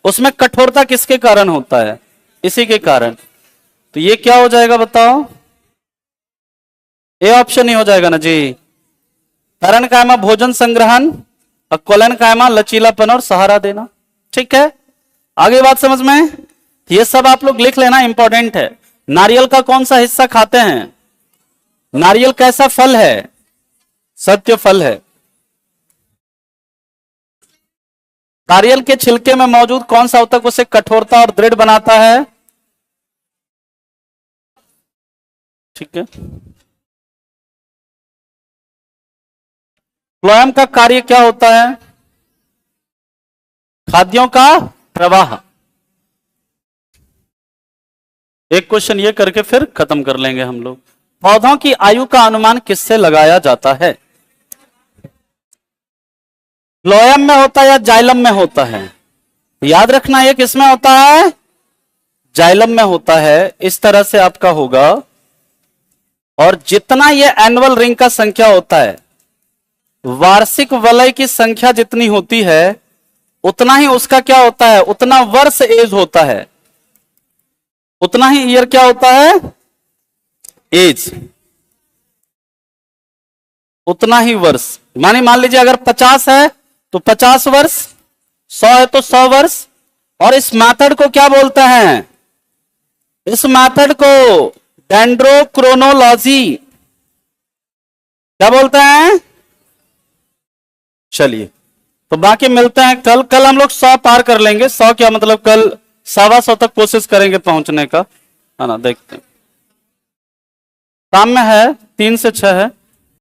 उसमें कठोरता किसके कारण होता है? इसी के कारण। तो ये क्या हो जाएगा बताओ? ए ऑप्शन ही हो जाएगा ना जी। एरेनकाइमा भोजन संग्रहण, कोलेनकाइमा लचीलापन और सहारा देना। ठीक है, आगे बात समझ में? ये सब आप लोग लिख लेना, इंपॉर्टेंट है। नारियल का कौन सा हिस्सा खाते हैं? नारियल कैसा फल है? सत्य फल है। नारियल के छिलके में मौजूद कौन सा ऊतक उसे कठोरता और दृढ़ बनाता है? ठीक है। फ्लोएम का कार्य क्या होता है? खाद्यों का प्रवाह। एक क्वेश्चन ये करके फिर खत्म कर लेंगे हम लोग। पौधों की आयु का अनुमान किससे लगाया जाता है? फ्लोएम में होता है या जाइलम में होता है? याद रखना ये किसमें होता है? जाइलम में होता है। इस तरह से आपका होगा। और जितना ये एनुअल रिंग का संख्या होता है, वार्षिक वलय की संख्या जितनी होती है, उतना ही उसका क्या होता है? उतना वर्ष एज होता है, उतना ही ईयर क्या होता है? एज, उतना ही वर्ष। मान लीजिए अगर 50 है तो 50 वर्ष, 100 है तो 100 वर्ष। और इस मेथड को क्या बोलते हैं? इस मेथड को डेंड्रोक्रोनोलॉजी क्या बोलते हैं? चलिए, तो बाकी मिलते हैं कल। कल हम लोग 100 पार कर लेंगे। 100 क्या मतलब? कल 125 तक कोशिश करेंगे पहुंचने का, है ना। देखते हैं, शाम में है 3 से 6 है।